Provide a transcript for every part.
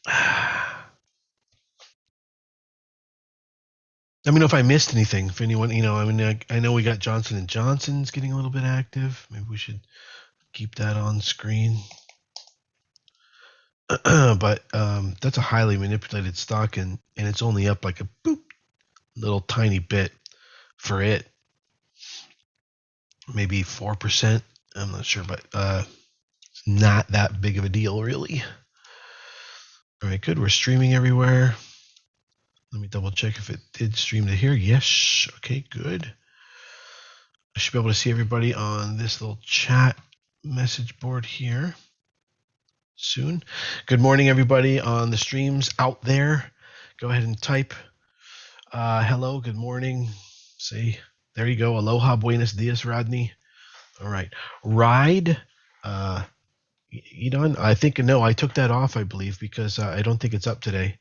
Let me know if I missed anything. If anyone, I mean, I know we got Johnson & Johnson's getting a little bit active. Maybe we should keep that on screen. But that's a highly manipulated stock, and it's only up like a boop, little tiny bit for it. Maybe 4%. I'm not sure, but it's not that big of a deal, really. All right, good. We're streaming everywhere. Let me double check if it did stream to here. Yes. Okay, good. I should be able to see everybody on this little chat message board here soon. Good morning, everybody on the streams out there. Go ahead and type hello, good morning. Say, there you go. Aloha, buenos dias, Rodney. All right. Ride. Edon, I think, no, I took that off, I believe, because I don't think it's up today.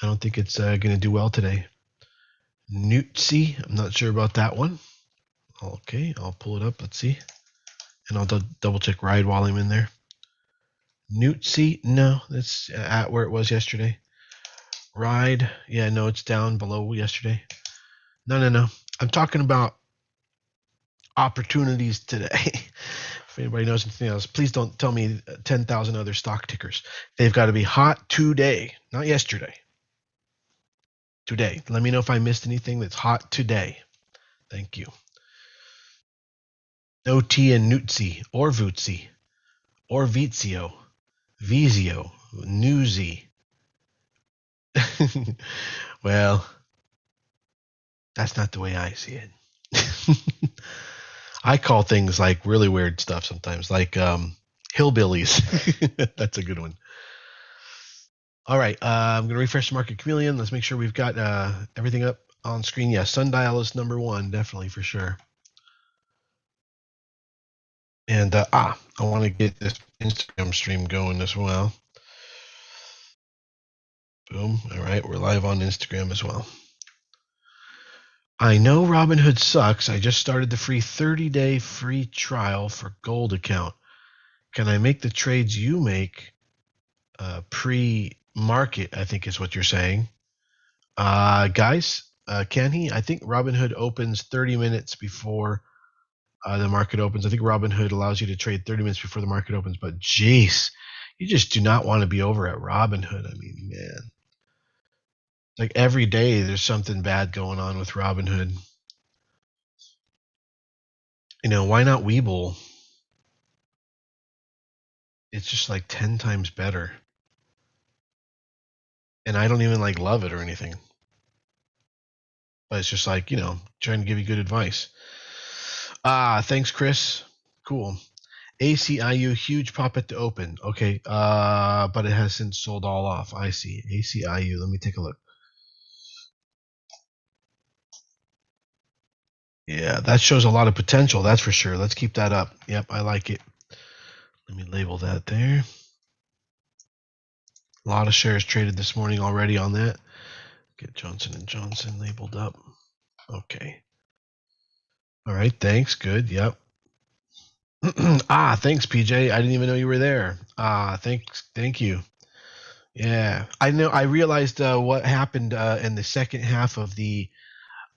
I don't think it's going to do well today. Newtsy, I'm not sure about that one. Okay, I'll pull it up. Let's see. And I'll double check Ride while I'm in there. Newtsy, no, that's at where it was yesterday. Ride, yeah, no, it's down below yesterday. No. I'm talking about opportunities today. If anybody knows anything else, please don't tell me 10,000 other stock tickers. They've got to be hot today, not yesterday. Today. Let me know if I missed anything that's hot today. Thank you. No T in Newtsy or Vootsy or Vizio, Vizio, Newsy. Well, that's not the way I see it. I call things like really weird stuff sometimes, like hillbillies. That's a good one. All right, I'm going to refresh the Market Chameleon. Let's make sure we've got everything up on screen. Yeah, Sundial is number one, definitely, for sure. And I want to get this Instagram stream going as well. Boom. All right, we're live on Instagram as well. I know Robinhood sucks. I just started the free 30-day free trial for Gold account. Can I make the trades you make pre-market, I think is what you're saying. Guys, can he? I think Robinhood opens 30 minutes before the market opens. I think Robinhood allows you to trade 30 minutes before the market opens. But, geez, you just do not want to be over at Robinhood. I mean, man. Like every day there's something bad going on with Robinhood. Why not Webull? It's just like 10 times better. And I don't even like love it or anything. But it's just like, trying to give you good advice. Thanks, Chris. Cool. ACIU, huge pop at the open. Okay, but it has since sold all off. I see. ACIU, let me take a look. Yeah, that shows a lot of potential, that's for sure. Let's keep that up. Yep, I like it. Let me label that there. A lot of shares traded this morning already on that. Get Johnson & Johnson labeled up. Okay. All right, thanks. Good, yep. Thanks, PJ. I didn't even know you were there. Thank you. Yeah, I know. I realized what happened in the second half of the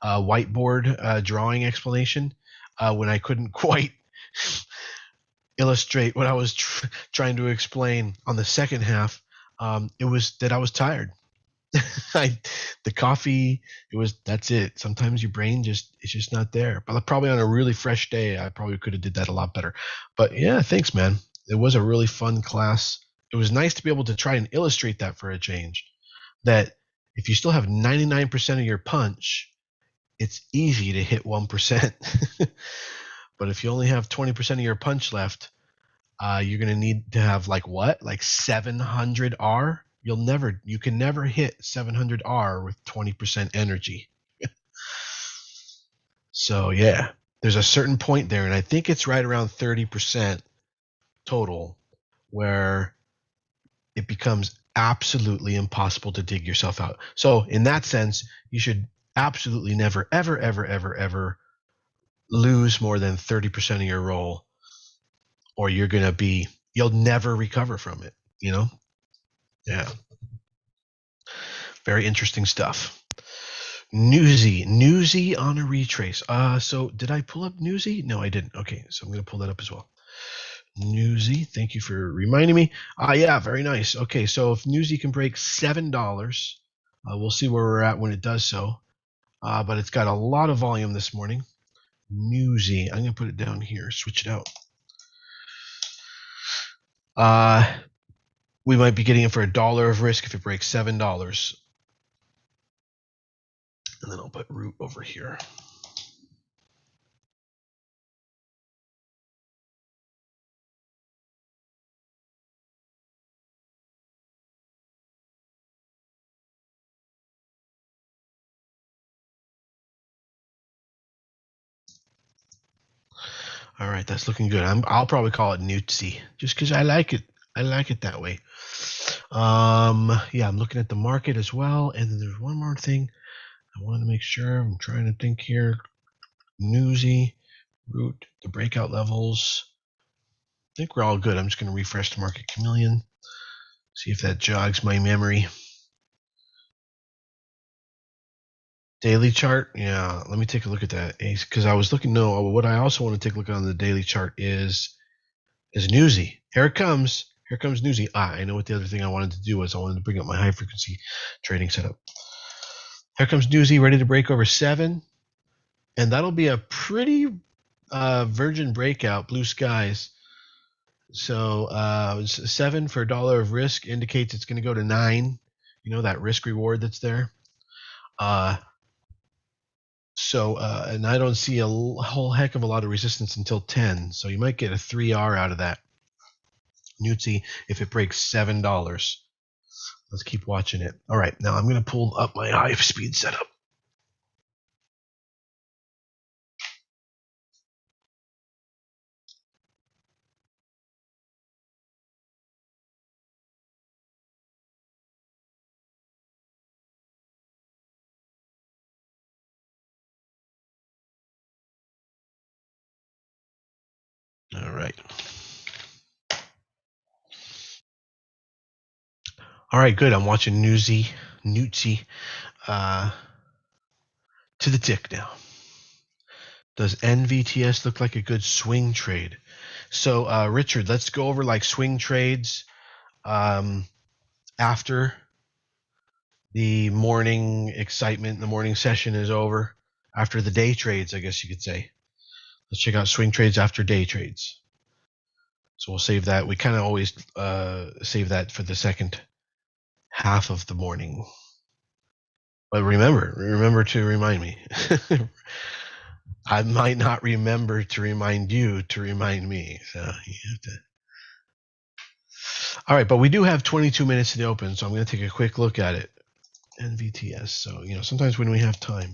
whiteboard drawing explanation when I couldn't quite illustrate what I was trying to explain on the second half. It was that I was tired. The coffee, that's it. Sometimes your brain it's just not there. But probably on a really fresh day, I probably could have did that a lot better. But yeah, thanks, man. It was a really fun class. It was nice to be able to try and illustrate that for a change. That if you still have 99% of your punch, it's easy to hit 1%. But if you only have 20% of your punch left, you're going to need to have like 700 R? You can never hit 700 R with 20% energy. So yeah, there's a certain point there, and I think it's right around 30% total where it becomes absolutely impossible to dig yourself out. So in that sense, you should absolutely never, ever, ever, ever, ever lose more than 30% of your roll, or you'll never recover from it, Yeah. Very interesting stuff. Newsy on a retrace. So did I pull up Newsy? No, I didn't. Okay, so I'm going to pull that up as well. Newsy, thank you for reminding me. Yeah, very nice. Okay, so if Newsy can break $7, we'll see where we're at when it does so. But it's got a lot of volume this morning. Newsy, I'm going to put it down here, switch it out. We might be getting it for $1 of risk if it breaks $7. And then I'll put root over here. All right, that's looking good. I'll probably call it Newtsy just because I like it. I like it that way. Yeah, I'm looking at the market as well. And then there's one more thing I want to make sure. I'm trying to think here. Newsy, root, the breakout levels. I think we're all good. I'm just going to refresh the market chameleon. See if that jogs my memory. Daily chart, yeah. Let me take a look at that because I was looking. No, what I also want to take a look at on the daily chart is Newsy. Here it comes. Here comes Newsy. I know what the other thing I wanted to do was. I wanted to bring up my high frequency trading setup. Here comes Newsy, ready to break over 7, and that'll be a pretty virgin breakout. Blue skies. So 7 for $1 of risk indicates it's going to go to 9. You know that risk reward that's there. And I don't see a whole heck of a lot of resistance until 10. So you might get a 3R out of that. Newtsy if it breaks $7. Let's keep watching it. All right, now I'm going to pull up my high speed setup. All right. All right, good. I'm watching Newtsy to the tick now. Does NVTS look like a good swing trade? So, Richard, let's go over like swing trades after the morning excitement, the morning session is over. After the day trades, I guess you could say. Let's check out swing trades after day trades. So we'll save that. We kind of always save that for the second half of the morning. But remember to remind me. I might not remember to remind you to remind me. So you have to. All right, but we do have 22 minutes to the open, so I'm going to take a quick look at it. NVTS. So, sometimes when we have time,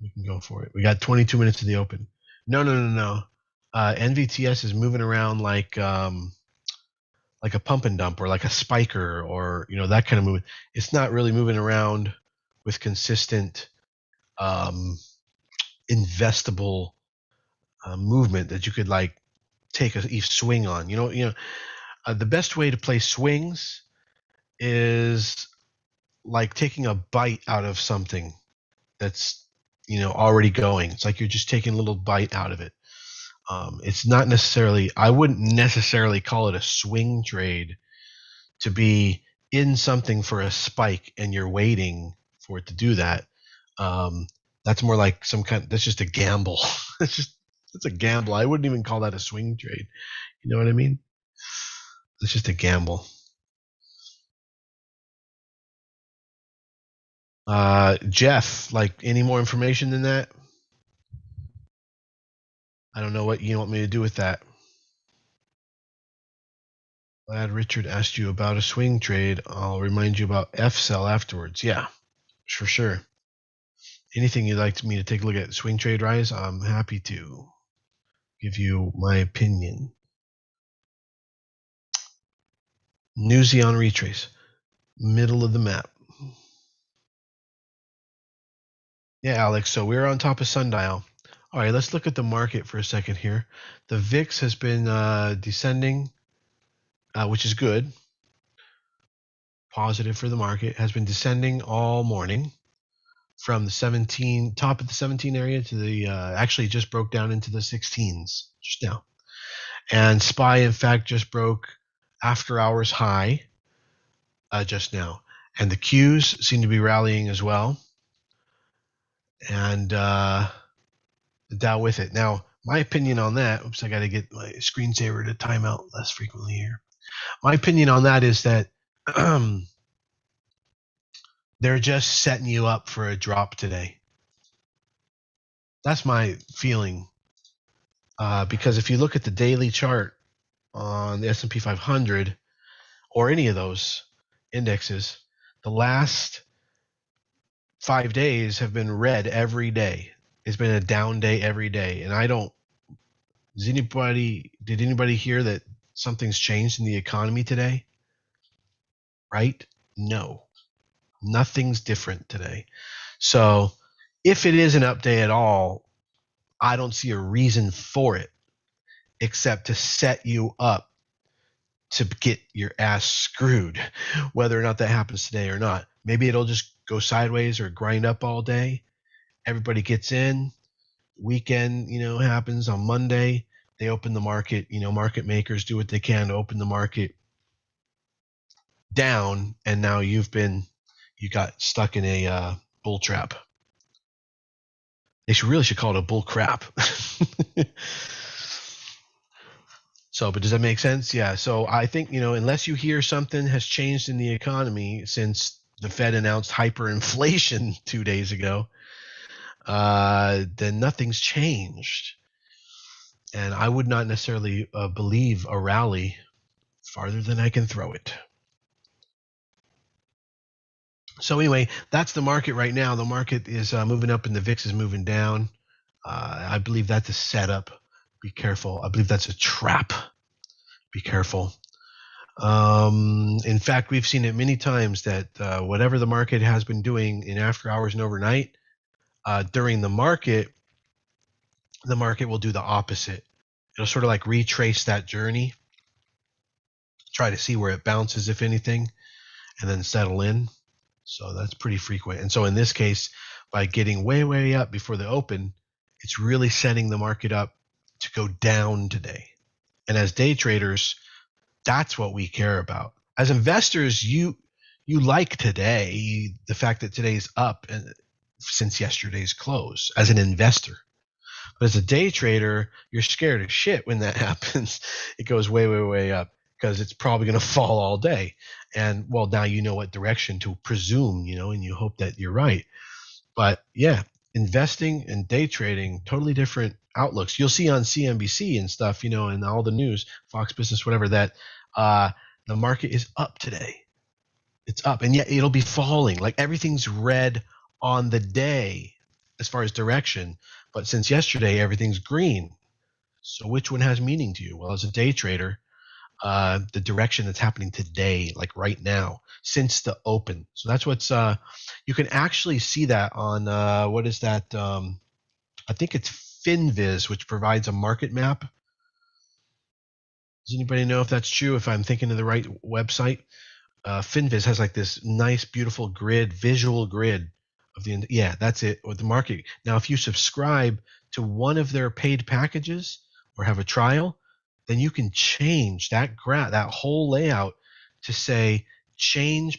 we can go for it. We got 22 minutes to the open. No. NVTS is moving around like a pump and dump or like a spiker or that kind of movement. It's not really moving around with consistent investable movement that you could like take a swing on. The best way to play swings is like taking a bite out of something that's already going. It's like you're just taking a little bite out of it. It's not necessarily, I wouldn't necessarily call it a swing trade to be in something for a spike and you're waiting for it to do that. That's more like that's just a gamble. It's a gamble. I wouldn't even call that a swing trade. You know what I mean? It's just a gamble. Jeff, like any more information than that? I don't know what you want me to do with that. Glad Richard asked you about a swing trade. I'll remind you about F-Cell afterwards. Yeah, for sure. Anything you'd like me to take a look at swing trade rise, I'm happy to give you my opinion. Newsy on retrace. Middle of the map. Yeah, Alex, so we're on top of sundial. All right, let's look at the market for a second here. The VIX has been descending, which is good. positive for the market, has been descending all morning from the top of the 17 area to the actually just broke down into the 16s just now. And SPY, in fact, just broke after hours high just now. And the Qs seem to be rallying as well. And the Dow with it. Now, my opinion on that, oops, I got to get my screensaver to time out less frequently here. My opinion on that is that they're just setting you up for a drop today. That's my feeling. Because if you look at the daily chart on the S&P 500 or any of those indexes, the last 5 days have been red every day. It's been a down day every day. And did anybody hear that something's changed in the economy today? Right? No. Nothing's different today. So if it is an up day at all, I don't see a reason for it except to set you up to get your ass screwed, whether or not that happens today or not. Maybe it'll just go sideways or grind up all day. Everybody gets in. Weekend, happens on Monday. They open the market. Market makers do what they can to open the market down, and now you got stuck in a bull trap. They really should call it a bull crap. So, but does that make sense? Yeah. So I think, unless you hear something has changed in the economy since the Fed announced hyperinflation 2 days ago, then nothing's changed. And I would not necessarily believe a rally farther than I can throw it. So anyway, that's the market right now. The market is moving up and the VIX is moving down. I believe that's a setup. Be careful. I believe that's a trap. Be careful. In fact, we've seen it many times that whatever the market has been doing in after hours and overnight, during the market will do the opposite. It'll sort of like retrace that journey, try to see where it bounces, if anything, and then settle in. So that's pretty frequent. And so in this case, by getting way, way up before the open, it's really setting the market up to go down today. And as day traders, that's what we care about. As investors, you like today, the fact that today's up since yesterday's close as an investor. But as a day trader, you're scared as shit when that happens. It goes way, way, way up because it's probably going to fall all day. And well, now you know what direction to presume, and you hope that you're right. But yeah, investing and day trading, totally different outlooks. You'll see on CNBC and stuff, and all the news, Fox Business, whatever, that the market is up today. It's up, and yet it'll be falling. Like everything's red on the day as far as direction. But since yesterday, everything's green. So which one has meaning to you? Well, as a day trader, the direction that's happening today, like right now, since the open. So that's what's you can actually see that on what is that? I think it's FinViz, which provides a market map. Does anybody know if that's true? If I'm thinking of the right website, FinViz has like this nice, beautiful visual grid of yeah, that's it, with the market. Now, if you subscribe to one of their paid packages or have a trial, then you can change that whole layout to say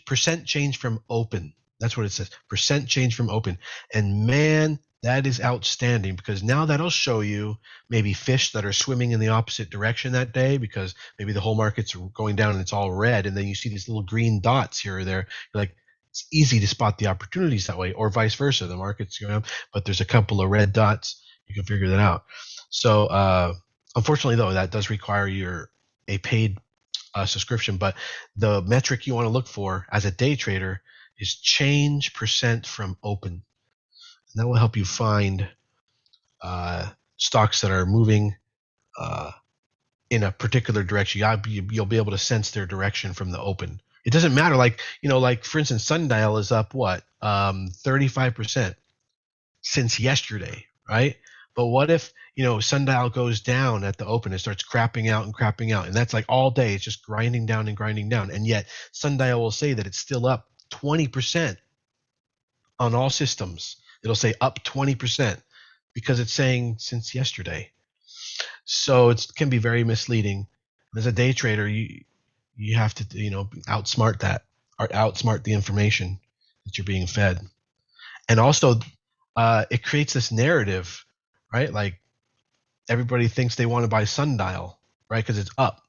percent change from open. That's what it says, percent change from open. And man, that is outstanding, because now that'll show you maybe fish that are swimming in the opposite direction that day, because maybe the whole market's going down and it's all red, and then you see these little green dots here or there. You're like, it's easy to spot the opportunities that way, or vice versa. The market's going up, but there's a couple of red dots. You can figure that out. So unfortunately, though, that does require a paid subscription. But the metric you want to look for as a day trader is change percent from open. And that will help you find stocks that are moving in a particular direction. You'll be able to sense their direction from the open. It doesn't matter. Like for instance, SNDL is up 35% since yesterday, right? But what if, sundial goes down at the open, it starts crapping out, and that's like all day, it's just grinding down, and yet sundial will say that it's still up 20% on all systems. It'll say up 20% because it's saying since yesterday. So it can be very misleading. As a day trader, you have to outsmart that, or outsmart the information that you're being fed. And also, it creates this narrative, right? Like everybody thinks they want to buy sundial, right? Because it's up.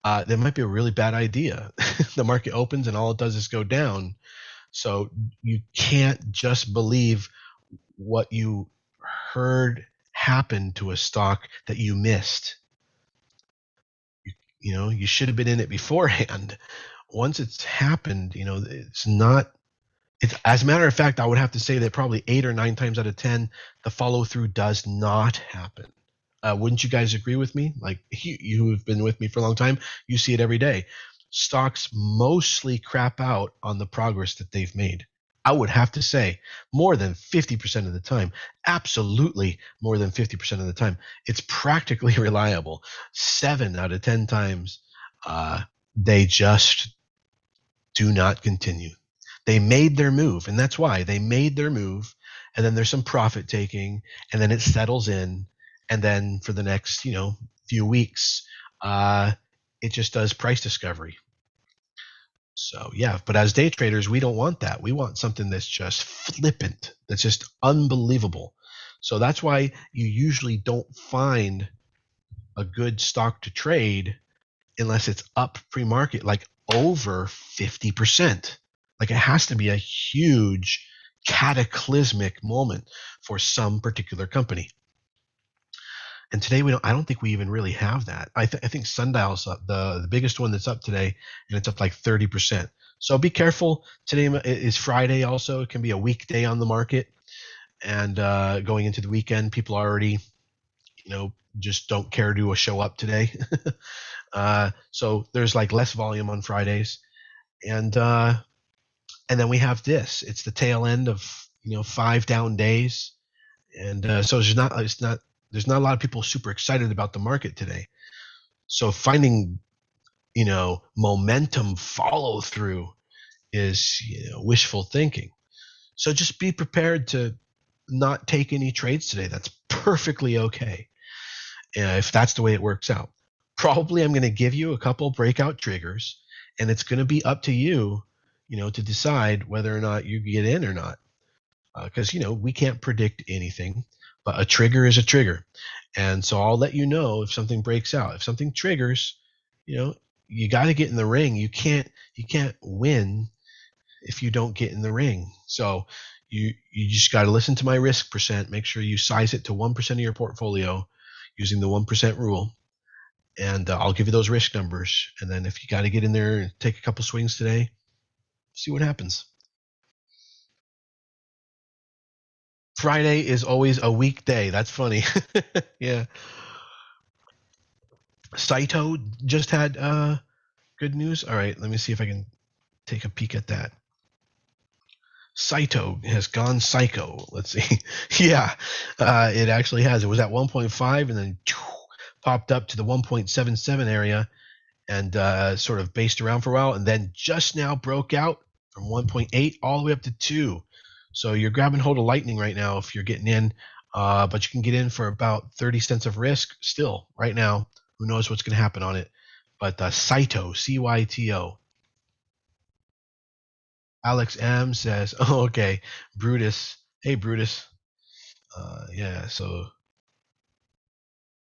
That might be a really bad idea. The market opens and all it does is go down. So you can't just believe what you heard happen to a stock that you missed. You should have been in it beforehand. Once it's happened, it's not. As a matter of fact, I would have to say that probably 8 or 9 times out of 10, the follow through does not happen. Wouldn't you guys agree with me? Like you have been with me for a long time, you see it every day. Stocks mostly crap out on the progress that they've made. I would have to say more than 50% of the time, absolutely more than 50% of the time, it's practically reliable. 7 out of 10 times, they just do not continue. They made their move, and that's why they made their move, and then there's some profit taking, and then it settles in, and then for the next few weeks, it just does price discovery. So yeah, but as day traders, we don't want that. We want something that's just flippant, that's just unbelievable. So that's why you usually don't find a good stock to trade unless it's up pre-market, like over 50%. Like it has to be a huge cataclysmic moment for some particular company. And today I don't think we even really have that. I think Sundial's up, the biggest one that's up today, and it's up like 30%. So be careful. Today is Friday also. It can be a weekday on the market. And going into the weekend, people already, just don't care to show up today. So there's like less volume on Fridays. And then we have this. It's the tail end of 5 down days. And so there's not a lot of people super excited about the market today. So finding, momentum follow through is, wishful thinking. So just be prepared to not take any trades today. That's perfectly okay. If that's the way it works out. Probably I'm going to give you a couple breakout triggers, and it's going to be up to you, to decide whether or not you get in or not. Because, we can't predict anything. But a trigger is a trigger. And so I'll let you know if something breaks out. If something triggers, you got to get in the ring. You can't win if you don't get in the ring. So you just got to listen to my risk percent. Make sure you size it to 1% of your portfolio using the 1% rule. And I'll give you those risk numbers. And then if you got to get in there and take a couple swings today, see what happens. Friday is always a weekday. That's funny. Yeah. CYTO just had good news. All right, let me see if I can take a peek at that. CYTO has gone psycho. Let's see. Yeah, it actually has. It was at 1.5 and then popped up to the 1.77 area and sort of based around for a while, and then just now broke out from 1.8 all the way up to 2. So you're grabbing hold of lightning right now if you're getting in, but you can get in for about 30 cents of risk still right now. Who knows what's going to happen on it? But CYTO, CYTO. Alex M says, oh, okay, Brutus. Hey, Brutus. Yeah, so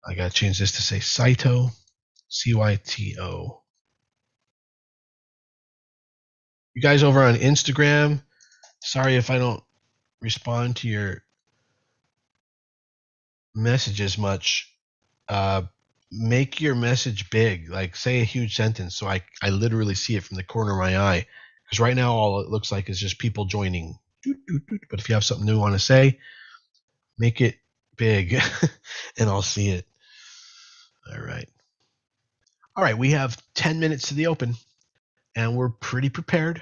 I got to change this to say CYTO, CYTO. You guys over on Instagram, sorry if I don't respond to your messages much. Make your message big, like say a huge sentence so I literally see it from the corner of my eye, because right now all it looks like is just people joining. But if you have something new you want to say, make it big and I'll see it. All right, we have 10 minutes to the open and we're pretty prepared,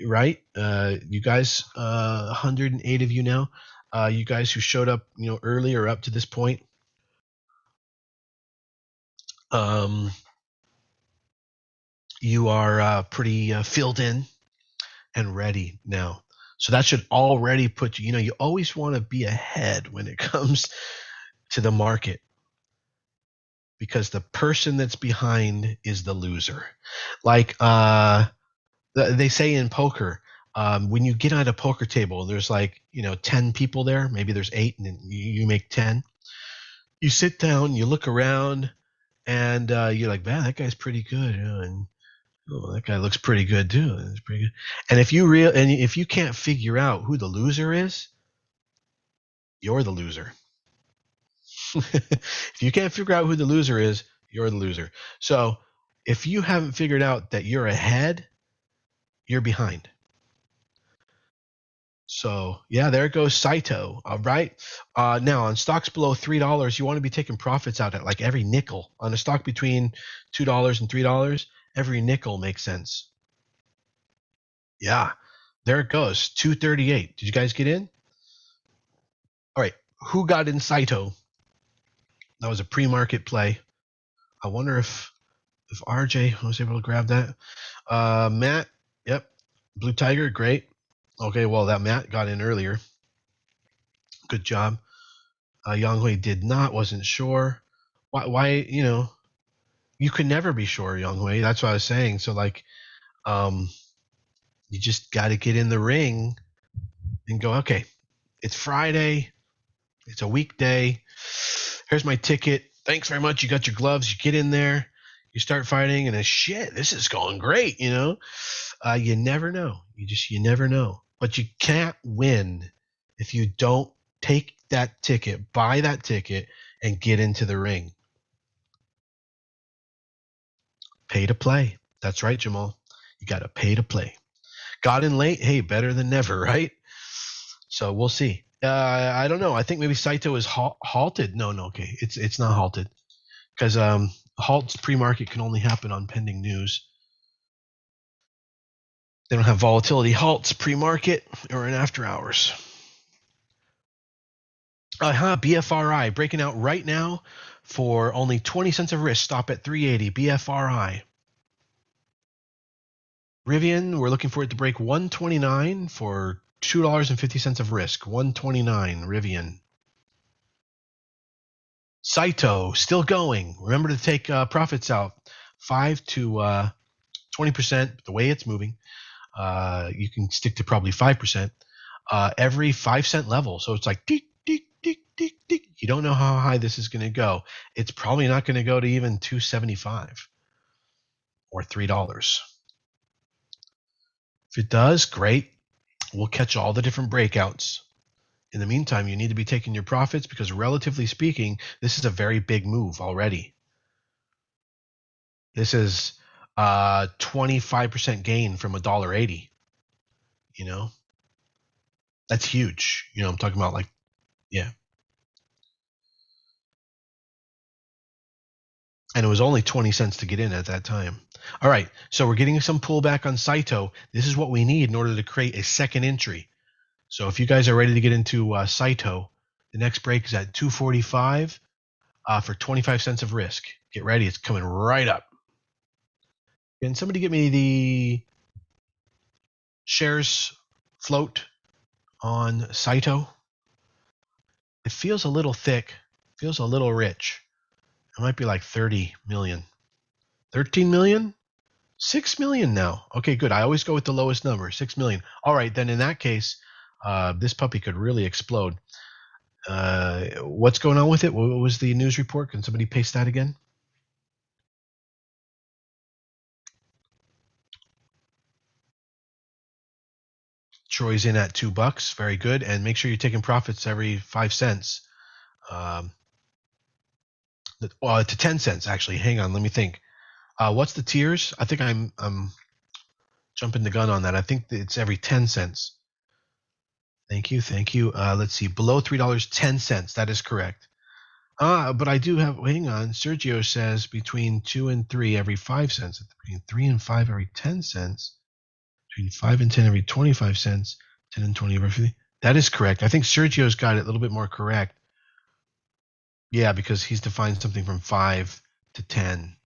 right? You guys, 108 of you now. You guys who showed up, early or up to this point. You are pretty filled in and ready now. So that should already put you, you always want to be ahead when it comes to the market, because the person that's behind is the loser. Like they say in poker, when you get at a poker table, there's 10 people there, maybe there's 8, and then you make 10. You sit down, you look around, and you're like, man, that guy's pretty good, and that guy looks pretty good too. That's pretty good. And if you can't figure out who the loser is, you're the loser. If you can't figure out who the loser is, you're the loser. So if you haven't figured out that you're ahead, you're behind. So yeah, there goes CYTO. All right. Now on stocks below $3, you want to be taking profits out at like every nickel. On a stock between $2 and $3, every nickel makes sense. Yeah, there it goes. 238. Did you guys get in? All right. Who got in CYTO? That was a pre-market play. I wonder if RJ was able to grab that. Matt, yep. Blue Tiger, great. Okay, well, that Matt got in earlier. Good job. Yang Hui did not, wasn't sure. Why, you could never be sure, Yang Hui. That's what I was saying. So, you just got to get in the ring and go, okay, it's Friday. It's a weekday. Here's my ticket. Thanks very much. You got your gloves. You get in there. You start fighting, and shit, this is going great, You never know. You never know. But you can't win if you don't take that ticket, buy that ticket, and get into the ring. Pay to play. That's right, Jamal. You got to pay to play. Got in late. Hey, better than never, right? So we'll see. I don't know. I think maybe CYTO is halted. No, okay. It's not halted, because halts pre-market can only happen on pending news. They don't have volatility halts pre-market or in after hours. BFRI breaking out right now for only 20 cents of risk. Stop at 380. BFRI. Rivian, we're looking for it to break 129 for $2.50 of risk. 129, Rivian. CYTO, still going. Remember to take profits out. 5 to 20%, the way it's moving. You can stick to probably 5%. Every 5-cent level. So it's like, tick, tick, tick, tick, tick. You don't know how high this is going to go. It's probably not going to go to even $2.75 or $3. If it does, great. We'll catch all the different breakouts. In the meantime, you need to be taking your profits, because relatively speaking, this is a very big move already. This is 25% gain from $1.80. That's huge. I'm talking about yeah. And it was only 20 cents to get in at that time. All right, so we're getting some pullback on CYTO. This is what we need in order to create a second entry. So if you guys are ready to get into CYTO, the next break is at 245 for 25 cents of risk. Get ready. It's coming right up. Can somebody get me the shares float on CYTO? It feels a little thick. Feels a little rich. It might be like 30 million. 13 million? 6 million now. Okay, good. I always go with the lowest number, 6 million. All right, then in that case, this puppy could really explode. What's going on with it? What was the news report? Can somebody paste that again? Troy's in at $2. Very good. And make sure you're taking profits every 5 cents. To 10 cents, actually. Hang on, let me think. What's the tiers? I think I'm jumping the gun on that. I think it's every 10 cents. Thank you. Let's see. Below $3, 10 cents. That is correct. But I do have. Hang on. Sergio says between 2 and 3 every 5 cents. Between 3 and 5 every 10 cents. Between 5 and 10 every 25 cents. 10 and 20 every 50. That is correct. I think Sergio's got it a little bit more correct. Yeah, because he's defined something from 5 to 10.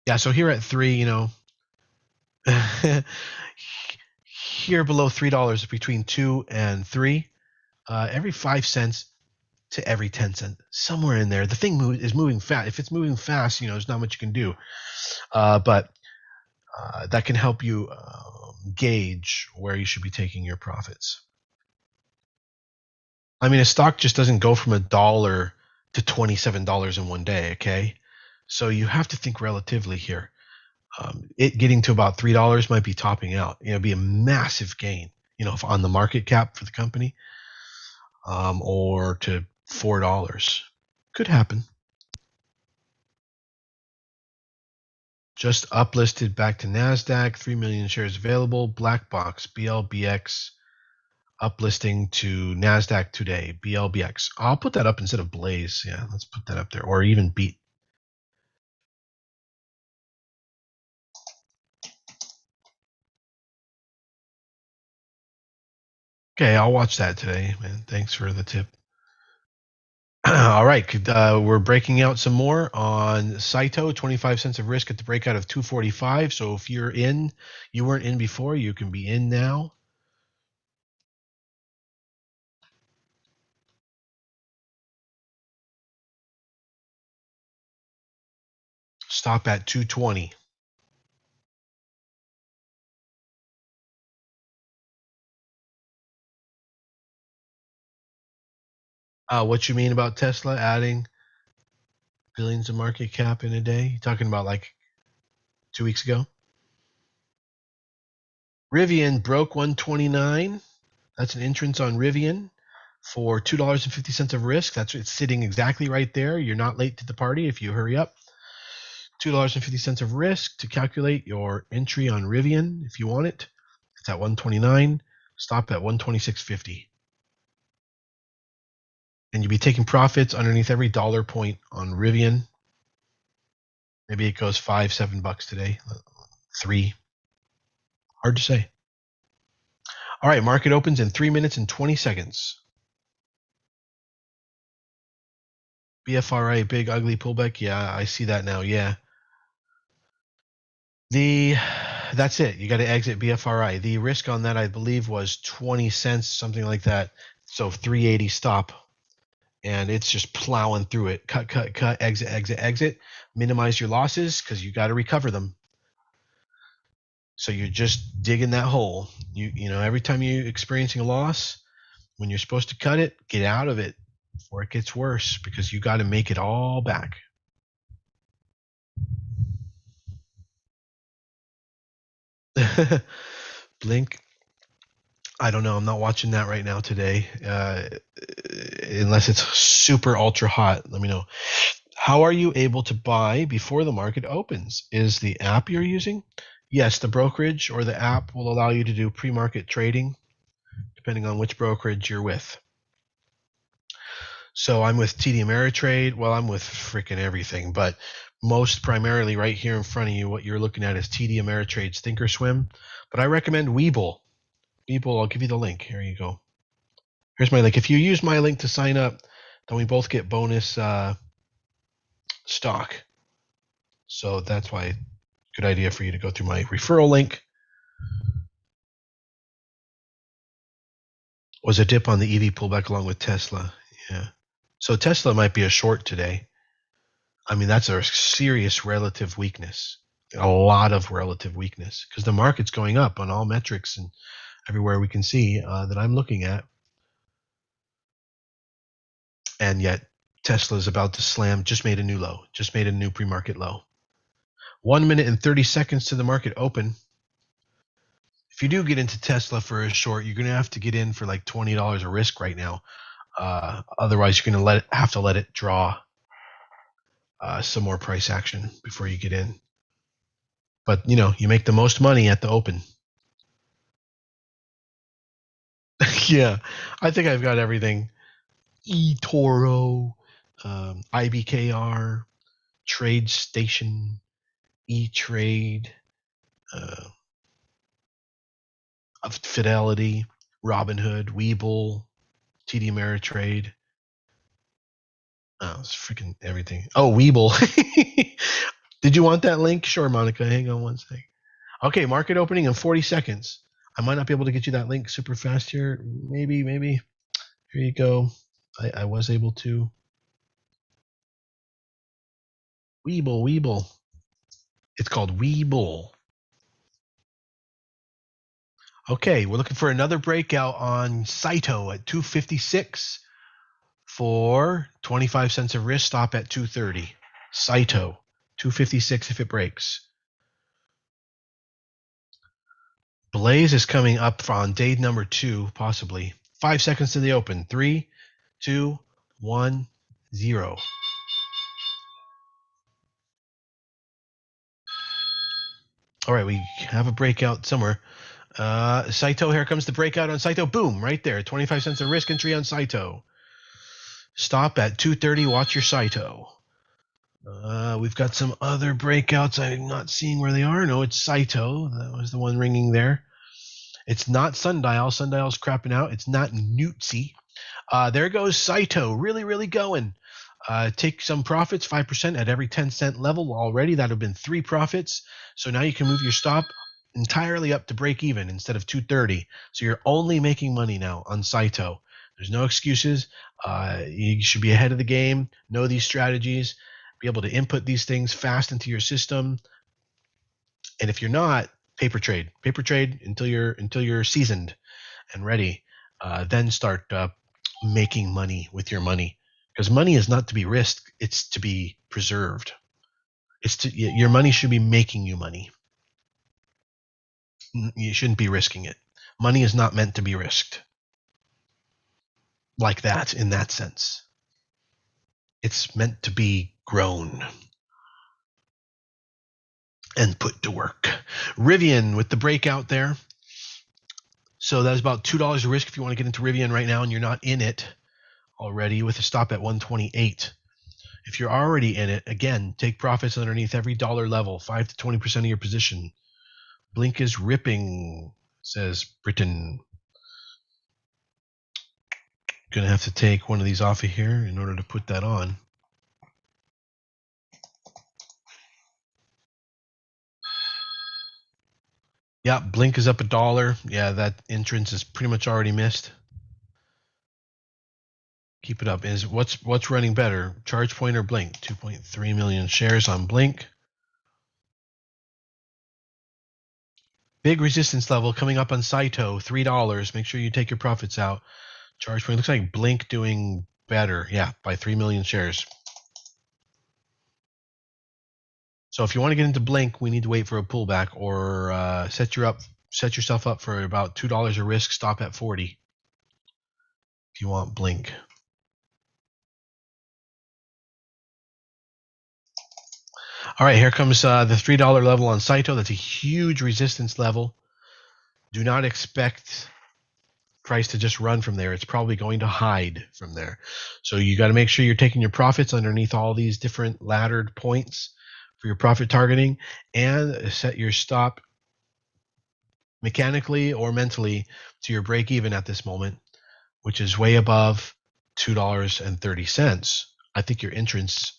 Yeah, so here at 3, here below $3 between 2 and 3, every 5 cents to every 10 cents, somewhere in there. The thing is moving fast. If it's moving fast, there's not much you can do. But that can help you gauge where you should be taking your profits. I mean, a stock just doesn't go from $1 to $27 in one day, okay? So you have to think relatively here. It getting to about $3 might be topping out. Be a massive gain, if on the market cap for the company, or to $4. Could happen. Just uplisted back to NASDAQ, 3 million shares available. Black box, BLBX, uplisting to NASDAQ today, BLBX. I'll put that up instead of Blaze. Yeah, let's put that up there. Or even Beat. Okay, I'll watch that today, man. Thanks for the tip. All right, we're breaking out some more on CYTO, 25 cents of risk at the breakout of 245. So if you're in, you weren't in before, you can be in now. Stop at 220. What you mean about Tesla adding billions of market cap in a day? You talking about like 2 weeks ago? Rivian broke 129. That's an entrance on Rivian for $2.50 of risk. It's sitting exactly right there. You're not late to the party if you hurry up. $2.50 of risk to calculate your entry on Rivian if you want it. It's at 129. Stop at 126.50. And you'll be taking profits underneath every dollar point on Rivian. Maybe it goes $5-7 today. $3. Hard to say. All right, market opens in 3 minutes and 20 seconds. BFRA, big ugly pullback. Yeah, I see that now. Yeah. That's it. You got to exit BFRI. The risk on that, I believe, was 20 cents, something like that. So 380 stop. And it's just plowing through it. Cut, exit, exit, exit. Minimize your losses because you got to recover them. So you're just digging that hole. Every time you're experiencing a loss, when you're supposed to cut it, get out of it before it gets worse because you got to make it all back. Blink. I don't know. I'm not watching that right now today. Unless it's super ultra hot. Let me know. How are you able to buy before the market opens? Is the app you're using? Yes, the brokerage or the app will allow you to do pre-market trading depending on which brokerage you're with. So I'm with TD Ameritrade. Well, I'm with freaking everything, but most primarily right here in front of you, what you're looking at is TD Ameritrade's Thinkorswim. But I recommend Webull. Webull, I'll give you the link. Here you go. Here's my link. If you use my link to sign up, then we both get bonus stock. So that's why good idea for you to go through my referral link. Was a dip on the EV pullback along with Tesla. Yeah. So Tesla might be a short today. I mean, that's a serious relative weakness. A lot of relative weakness because the market's going up on all metrics and everywhere we can see that I'm looking at. And yet Tesla is about to slam, just made a new low, just made a new pre-market low. 1 minute and 30 seconds to the market open. If you do get into Tesla for a short, you're going to have to get in for like $20 of risk right now. Otherwise, you're going to have to let it draw some more price action before you get in. But, you make the most money at the open. Yeah, I think I've got everything. eToro, IBKR, TradeStation, eTrade, Fidelity. Robinhood, Webull, TD Ameritrade. Oh, it's freaking everything. Oh, Webull. Did you want that link? Sure, Monica. Hang on one sec. Okay, market opening in 40 seconds. I might not be able to get you that link super fast here. Maybe. Here you go. I was able to. Webull. It's called Webull. Okay, we're looking for another breakout on CYTO at 256 for 25 cents of risk. Stop at 230. CYTO, 256 if it breaks. Blaze is coming up on day number 2, possibly. 5 seconds to the open. 3, 2, 1, 0. All right, we have a breakout somewhere. CYTO, here comes the breakout on CYTO. Boom, right there. 25 cents of risk entry on CYTO. Stop at 230. Watch your CYTO. We've got some other breakouts. I'm not seeing where they are. No, it's CYTO. That was the one ringing there. It's not Sundial. Sundial's crapping out. It's not Newtsy. There goes CYTO. Really going. Take some profits, 5% at every 10-cent level already. That would have been 3 profits. So now you can move your stop entirely up to break even instead of 230. So you're only making money now on CYTO. There's no excuses. You should be ahead of the game, know these strategies, be able to input these things fast into your system. And if you're not, paper trade until you're seasoned and ready. Then start making money with your money, because money is not to be risked; it's to be preserved. Your money should be making you money. You shouldn't be risking it. Money is not meant to be risked like that, in that sense. It's meant to be grown and put to work. Rivian with the breakout there. So that's about $2 of risk if you want to get into Rivian right now and you're not in it already, with a stop at 128. If you're already in it, again, take profits underneath every dollar level, 5 to 20% of your position. Blink is ripping, says Britain. Gonna have to take one of these off of here in order to put that on. Yeah, Blink is up $1. Yeah, that entrance is pretty much already missed. Keep it up. Is what's running better, ChargePoint or Blink? 2.3 million shares on Blink. Big resistance level coming up on CYTO, $3. Make sure you take your profits out. ChargePoint looks like Blink doing better. Yeah, by 3 million shares. So if you want to get into Blink, we need to wait for a pullback, or set yourself up for about $2 of risk. Stop at 40 if you want Blink. All right, here comes the $3 level on CYTO. That's a huge resistance level. Do not expect price to just run from there. It's probably going to hide from there. So you got to make sure you're taking your profits underneath all these different laddered points for your profit targeting, and set your stop mechanically or mentally to your break even at this moment, which is way above $2.30. I think your entrance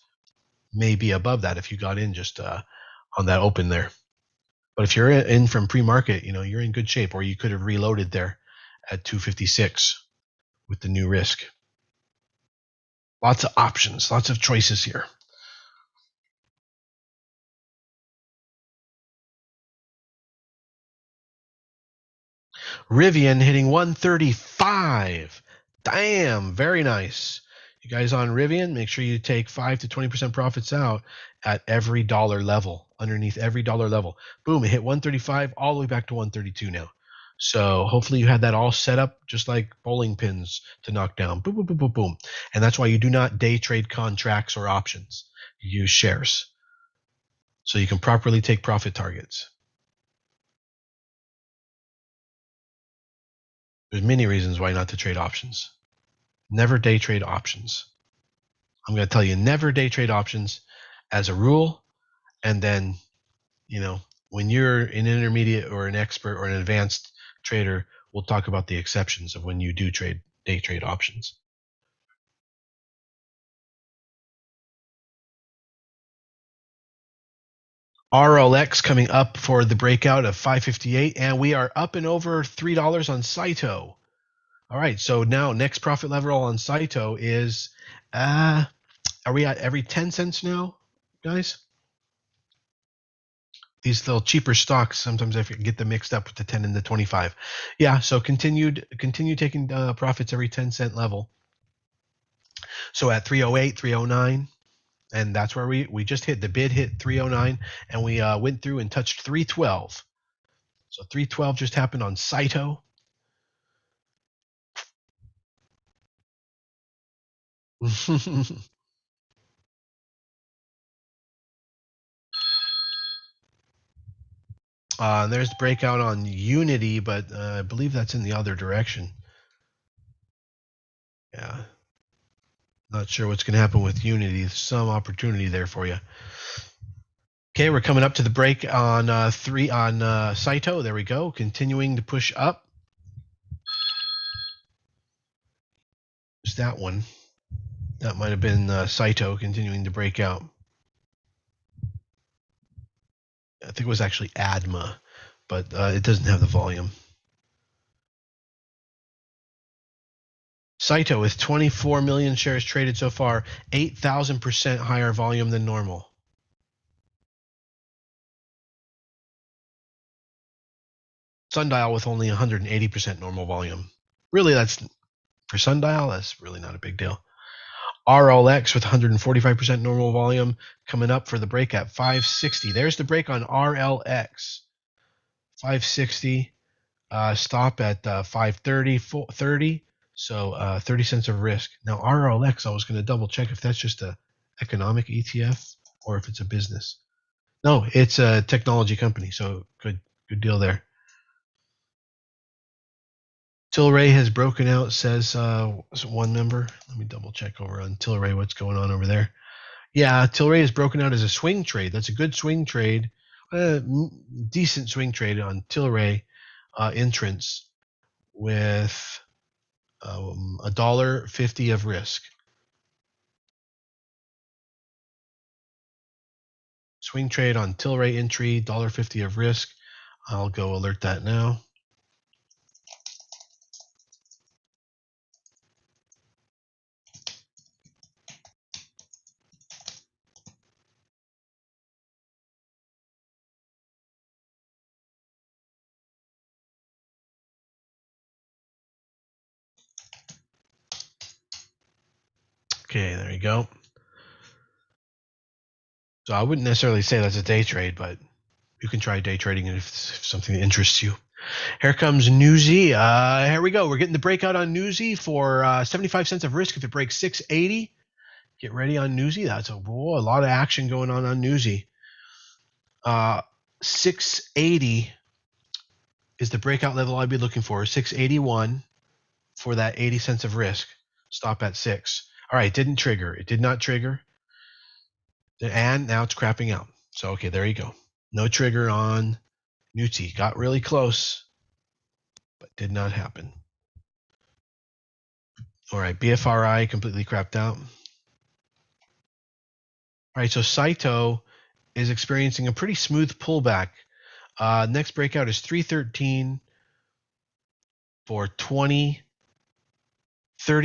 may be above that if you got in just on that open there. But if you're in from pre-market, you're in good shape, or you could have reloaded there at 256 with the new risk. Lots of options, lots of choices here. Rivian hitting 135. Damn, very nice. You guys on Rivian, make sure you take 5 to 20% profits out at every dollar level, underneath every dollar level. Boom, it hit 135 all the way back to 132 now. So hopefully you had that all set up just like bowling pins to knock down. Boom, boom, boom, boom, boom. And that's why you do not day trade contracts or options. You use shares so you can properly take profit targets. There's many reasons why not to trade options. Never day trade options. I'm going to tell you, never day trade options as a rule. And then, when you're an intermediate or an expert or an advanced trader, we'll talk about the exceptions of when you do day trade options. RLX coming up for the breakout of 558, and we are up and over $3 on CYTO. All right, so now next profit level on CYTO is, are we at every 10 cents now, guys? These little cheaper stocks, sometimes I get them mixed up with the 10 and the 25. Yeah, so continue taking profits every 10-cent level. So at 308, 309, and that's where we just hit. The bid hit 309, and we went through and touched 312. So 312 just happened on CYTO. There's the breakout on Unity, but I believe that's in the other direction. Yeah. Not sure what's going to happen with Unity. There's some opportunity there for you. Okay, we're coming up to the break on CYTO. There we go. Continuing to push up. It's that one. That might have been CYTO continuing to break out. I think it was actually ADMA, but it doesn't have the volume. CYTO with 24 million shares traded so far, 8,000% higher volume than normal. Sundial with only 180% normal volume. Really, that's for Sundial, that's really not a big deal. RLX with 145% normal volume coming up for the break at 560. There's the break on RLX. 560. Stop at 530. So 30 cents of risk. Now RLX, I was going to double check if that's just a economic ETF or if it's a business. No, it's a technology company. So good deal there. Tilray has broken out, says one member. Let me double check over on Tilray what's going on over there. Yeah, Tilray has broken out as a swing trade. That's a good swing trade, decent swing trade on Tilray entrance with $1.50 of risk. Swing trade on Tilray entry, $1.50 of risk. I'll go alert that now. Okay, there you go. So I wouldn't necessarily say that's a day trade, but you can try day trading if something interests you. Here comes Newsy. Here we go. We're getting the breakout on Newsy for 75 cents of risk if it breaks 680. Get ready on Newsy. That's a lot of action going on Newsy. 680 is the breakout level I'd be looking for. 681 for that 80 cents of risk. Stop at 6. All right, it didn't trigger. It did not trigger. And now it's crapping out. So, okay, there you go. No trigger on Newsy. Got really close, but did not happen. All right, BFRI completely crapped out. All right, so CYTO is experiencing a pretty smooth pullback. Next breakout is 313 for 30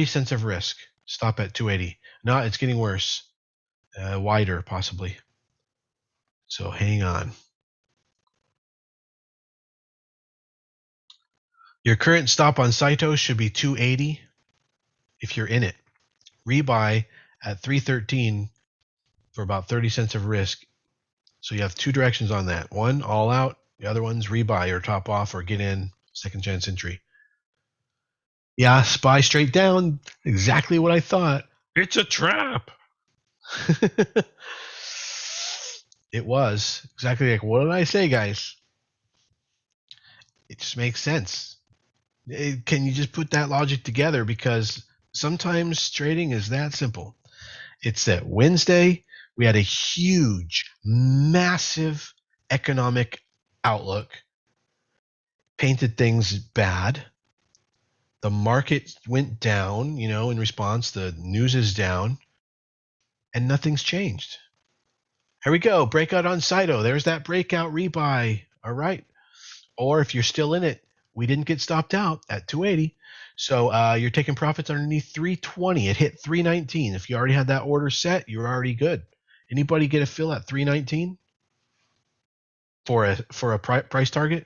cents of risk. Stop at 280. No, it's getting worse. Wider, possibly. So hang on. Your current stop on CYTO should be 280 if you're in it. Rebuy at 313 for about 30 cents of risk. So you have two directions on that. One, all out. The other one's rebuy or top off or get in, second chance entry. Yeah, SPY straight down. Exactly what I thought. It's a trap. It was. Exactly like, what did I say, guys? It just makes sense. Can you just put that logic together? Because sometimes trading is that simple. It's that Wednesday, we had a huge, massive economic outlook, painted things bad. The market went down, you know, in response. The news is down, and nothing's changed. Here we go. Breakout on CYTO. There's that breakout rebuy. All right. Or if you're still in it, we didn't get stopped out at 280. So you're taking profits underneath 320. It hit 319. If you already had that order set, you're already good. Anybody get a fill at 319 for a price target?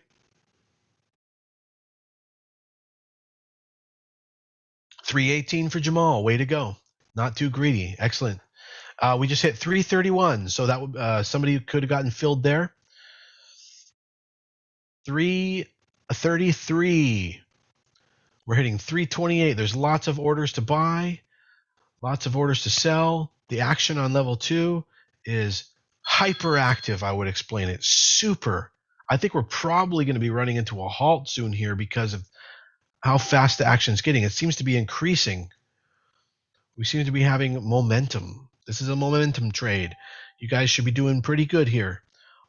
318 for Jamal. Way to go. Not too greedy. Excellent. We just hit 331. So that somebody could have gotten filled there. 333. We're hitting 328. There's lots of orders to buy, lots of orders to sell. The action on level 2 is hyperactive, I would explain it. Super. I think we're probably going to be running into a halt soon here because of how fast the action is getting. It seems to be increasing. We seem to be having momentum. This is a momentum trade. You guys should be doing pretty good here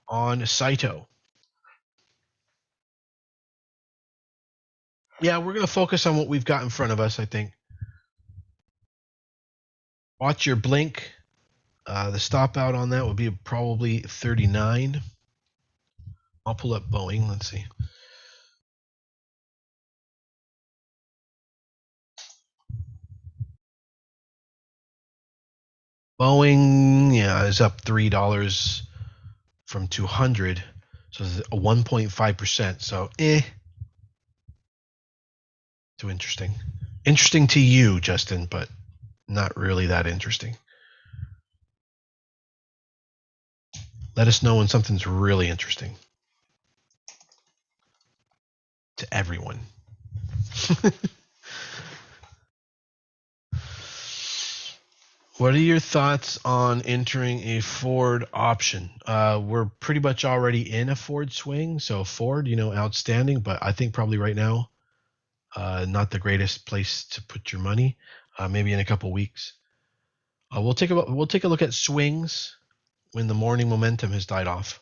on CYTO. Yeah, we're going to focus on what we've got in front of us, I think. Watch your blink. The stop out on that would be probably 39. I'll pull up Boeing. Let's see. Boeing, yeah, is up $3 from 200. So it's a 1.5%. So, too interesting. Interesting to you, Justin, but not really that interesting. Let us know when something's really interesting. To everyone. What are your thoughts on entering a Ford option? We're pretty much already in a Ford swing, so Ford, you know, outstanding, but I think probably right now, not the greatest place to put your money. Maybe in a couple weeks. We'll take a look at swings when the morning momentum has died off.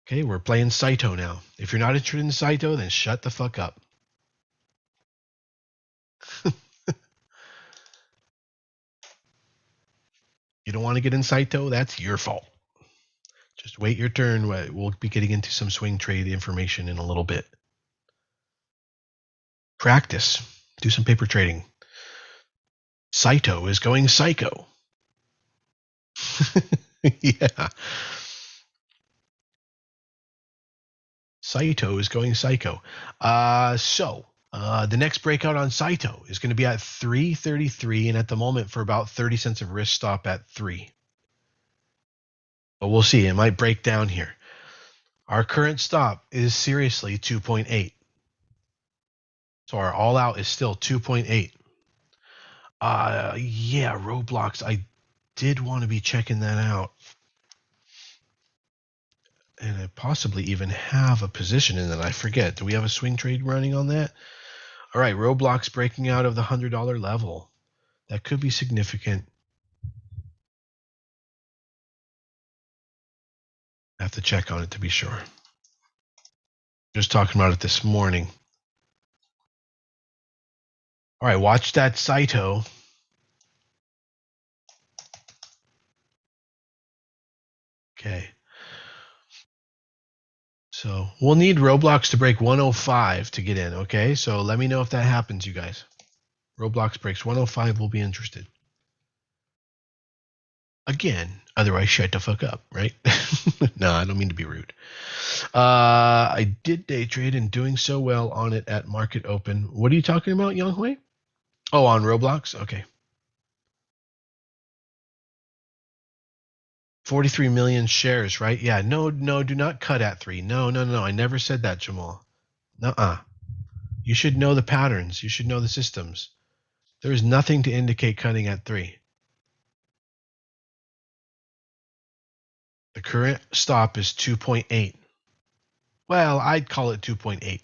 Okay, we're playing CYTO now. If you're not interested in CYTO, then shut the fuck up. You don't want to get in CYTO, that's your fault. Just wait your turn. We'll be getting into some swing trade information in a little bit. Practice. Do some paper trading. CYTO is going psycho. Yeah. CYTO is going psycho. The next breakout on CYTO is going to be at 333, and at the moment for about 30 cents of risk stop at 3. But we'll see. It might break down here. Our current stop is seriously 2.8. So our all out is still 2.8. Yeah, Roblox. I did want to be checking that out. And I possibly even have a position in that. I forget. Do we have a swing trade running on that? All right, Roblox breaking out of the $100 level. That could be significant. I have to check on it to be sure. Just talking about it this morning. All right, watch that CYTO. Okay. So we'll need Roblox to break 105 to get in, okay? So let me know if that happens, you guys. Roblox breaks 105, we'll be interested. Again, otherwise shut the fuck up, right? No, I don't mean to be rude. I did day trade and doing so well on it at market open. What are you talking about, Younghui? Oh, on Roblox? Okay. 43 million shares, right? Yeah, no, do not cut at 3. No. I never said that, Jamal. Nuh-uh. You should know the patterns. You should know the systems. There is nothing to indicate cutting at 3. The current stop is 2.8. Well, I'd call it 2.8.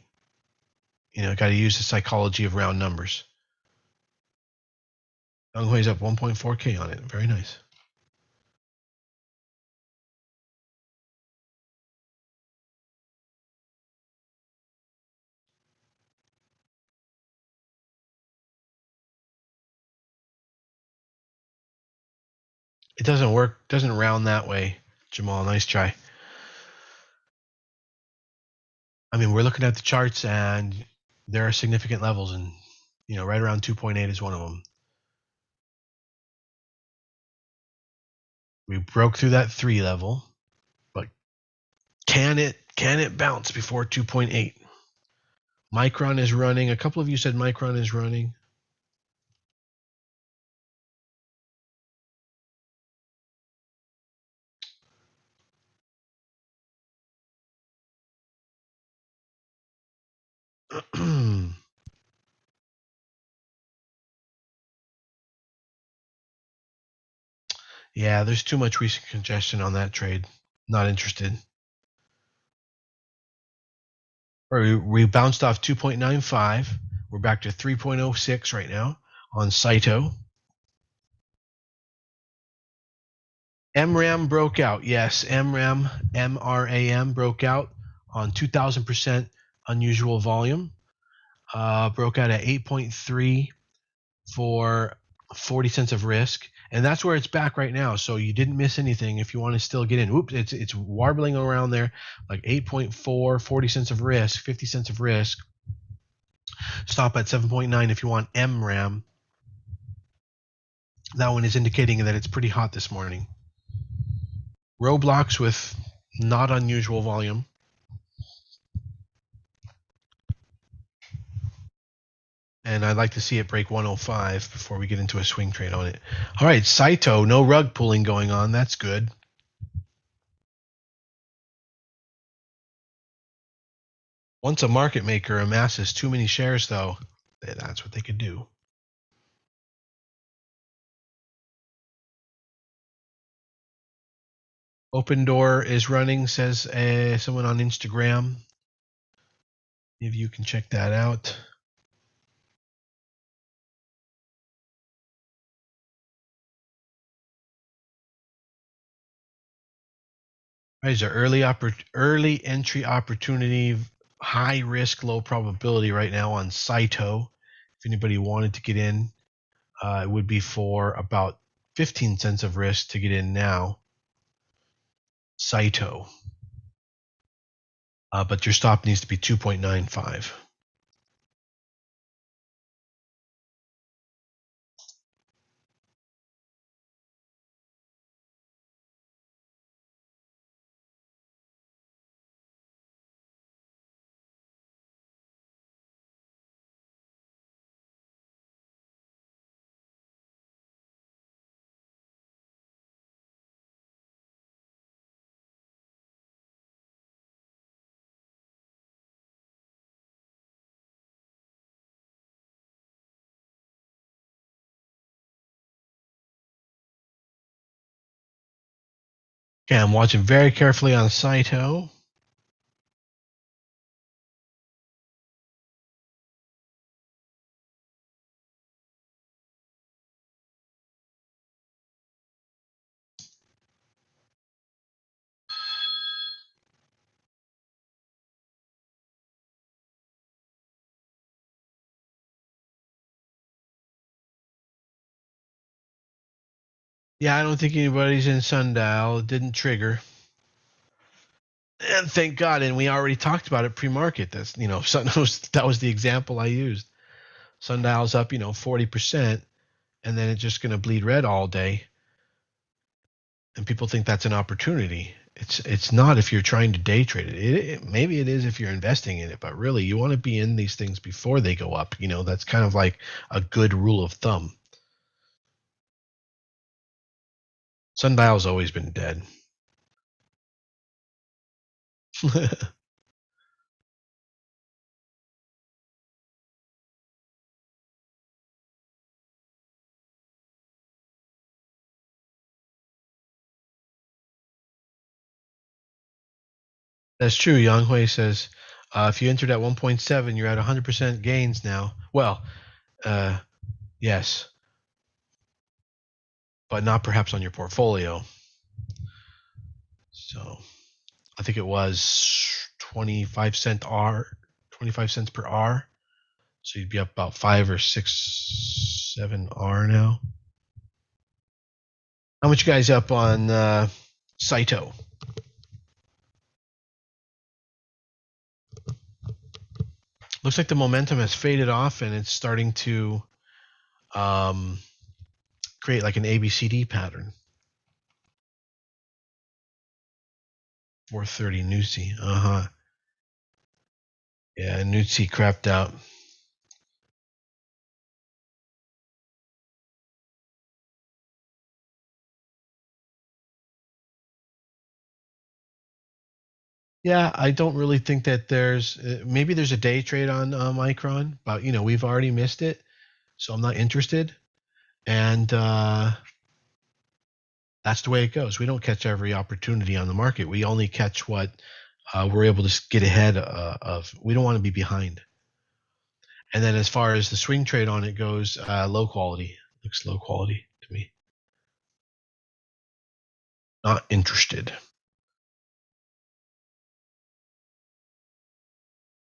You know, got to use the psychology of round numbers. Younghui's up 1.4K on it. Very nice. It doesn't work, doesn't round that way, Jamal. Nice try. I mean, we're looking at the charts and there are significant levels, and right around 2.8 is one of them. We broke through that 3 level, but can it bounce before 2.8? Micron is running. A couple of you said Micron is running. Yeah, there's too much recent congestion on that trade. Not interested. We bounced off 2.95. We're back to 3.06 right now on CYTO. MRAM broke out. Yes, MRAM broke out on 2,000% unusual volume. Broke out at 8.3 for 40 cents of risk. And that's where it's back right now. So you didn't miss anything if you want to still get in. Oops, it's warbling around there like 8.4, 40 cents of risk, 50 cents of risk. Stop at 7.9 if you want MRAM. That one is indicating that it's pretty hot this morning. Roblox with not unusual volume. And I'd like to see it break 105 before we get into a swing trade on it. All right, CYTO, no rug pulling going on. That's good. Once a market maker amasses too many shares, though, that's what they could do. Open Door is running, says someone on Instagram. If you can check that out. There's an early entry opportunity, high risk, low probability right now on CYTO. If anybody wanted to get in, it would be for about 15 cents of risk to get in now. CYTO. But your stop needs to be 2.95. Okay, I'm watching very carefully on CYTO. Yeah, I don't think anybody's in Sundial. It didn't trigger. And thank God. And we already talked about it pre-market. That's that was the example I used. Sundial's up 40%, and then it's just going to bleed red all day. And people think that's an opportunity. It's not if you're trying to day trade it. Maybe it is if you're investing in it, but really you want to be in these things before they go up. That's kind of like a good rule of thumb. Sundial's always been dead. That's true. Yang Hui says, if you entered at 1.7, you're at 100% gains now. Well, yes, but not perhaps on your portfolio. So I think it was 25 cents per R. So you'd be up about 5 or 6, 7 R now. How much you guys up on CYTO? Looks like the momentum has faded off and it's starting to create like an ABCD pattern. 430 Nutsi. Yeah, Nutsi crapped out. Yeah, I don't really think that there's maybe there's a day trade on Micron, but we've already missed it, so I'm not interested. And that's the way it goes. We don't catch every opportunity on the market. We only catch what we're able to get ahead of. We don't want to be behind. And then as far as the swing trade on it goes, low quality. Looks low quality to me. Not interested.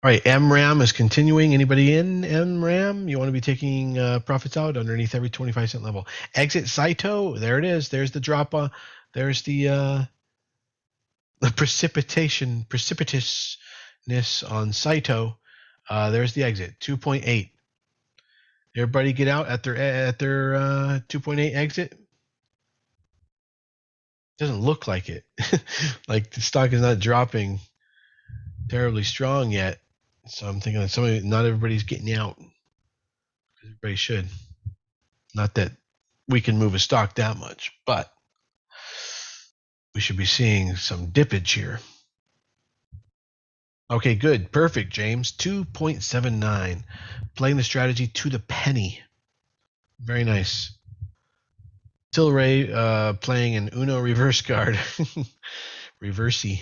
All right, MRAM is continuing. Anybody in MRAM? You want to be taking profits out underneath every 25-cent level. Exit CYTO. There it is. There's the drop. There's the precipitousness on CYTO. There's the exit. 2.8. Everybody get out at their 2.8 exit. Doesn't look like it. Like the stock is not dropping terribly strong yet. So I'm thinking that not everybody's getting out. Everybody should. Not that we can move a stock that much, but we should be seeing some dippage here. Okay, good. Perfect, James. 2.79. Playing the strategy to the penny. Very nice. Tilray playing an Uno reverse card. Reversey.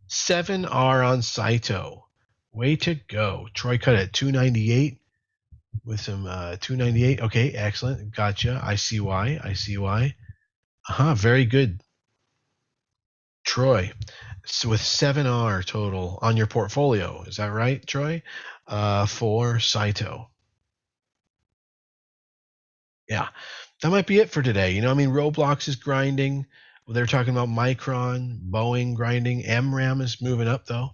7R on CYTO. Way to go. Troy cut at 298 with some 298. Okay, excellent. Gotcha. I see why. Very good. Troy. So with 7R total on your portfolio. Is that right, Troy? For CYTO. Yeah. That might be it for today. Roblox is grinding. They're talking about Micron, Boeing grinding. MRAM is moving up though.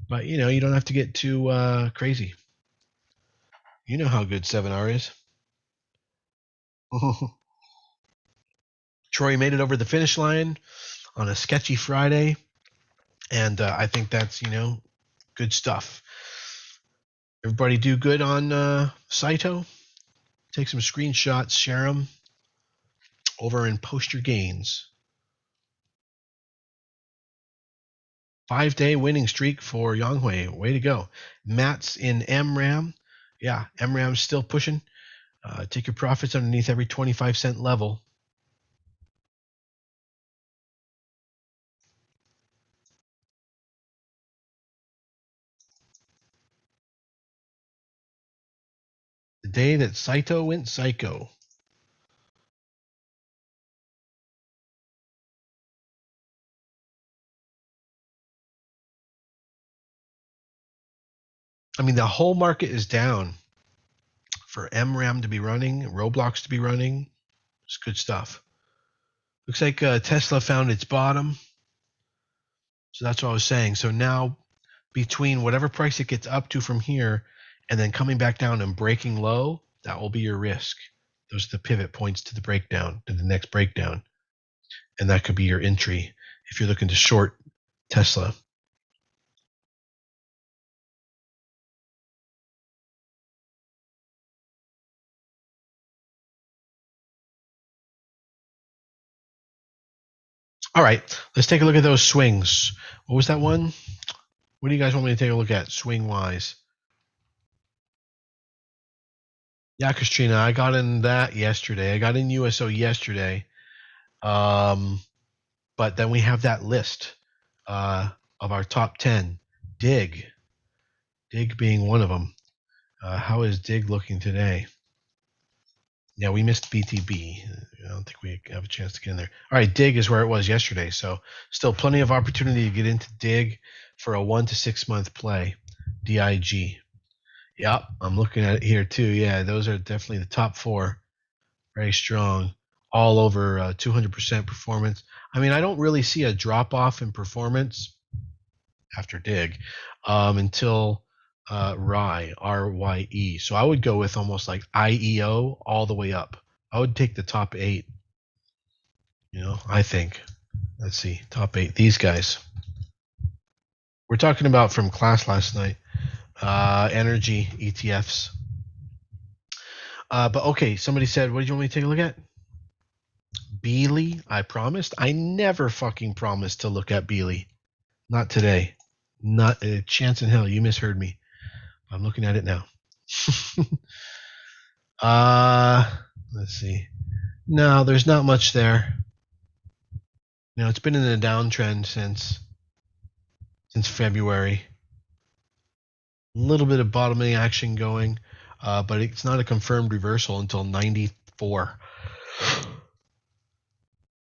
But you don't have to get too crazy. You know how good 7R is. Troy made it over the finish line on a sketchy Friday. And I think that's, good stuff. Everybody do good on CYTO. Take some screenshots, share them over and post your gains. 5-day winning streak for Yonghui. Way to go. Matt's in MRAM. Yeah, MRAM's still pushing. Take your profits underneath every 25-cent level. The day that CYTO went psycho. I mean, the whole market is down. For MRAM to be running, Roblox to be running, it's good stuff. Looks like Tesla found its bottom. So that's what I was saying. So now between whatever price it gets up to from here and then coming back down and breaking low, that will be your risk. Those are the pivot points to the breakdown, to the next breakdown. And that could be your entry if you're looking to short Tesla. All right, let's take a look at those swings. What was that one? What do you guys want me to take a look at swing-wise? Yeah, Katrina, I got in that yesterday. I got in USO yesterday. But then we have that list of our top 10. Dig being one of them. How is Dig looking today? Yeah, we missed BTB. I don't think we have a chance to get in there. All right, Dig is where it was yesterday. So still plenty of opportunity to get into Dig for a 1 to 6 month play. DIG. Yep, I'm looking at it here too. Yeah, those are definitely the top 4. Very strong. all over 200% performance. I mean, I don't really see a drop off in performance after dig until RYE. So I would go with almost like IEO all the way up. I would take the top 8. I think. Let's see, top 8. These guys. We're talking about from class last night. Energy ETFs. But okay, somebody said, what did you want me to take a look at? Beely, I promised. I never fucking promised to look at Beely. Not today. Not a chance in hell. You misheard me. I'm looking at it now. Let's see. No, there's not much there. It's been in a downtrend since February. A little bit of bottoming action going, but it's not a confirmed reversal until 94.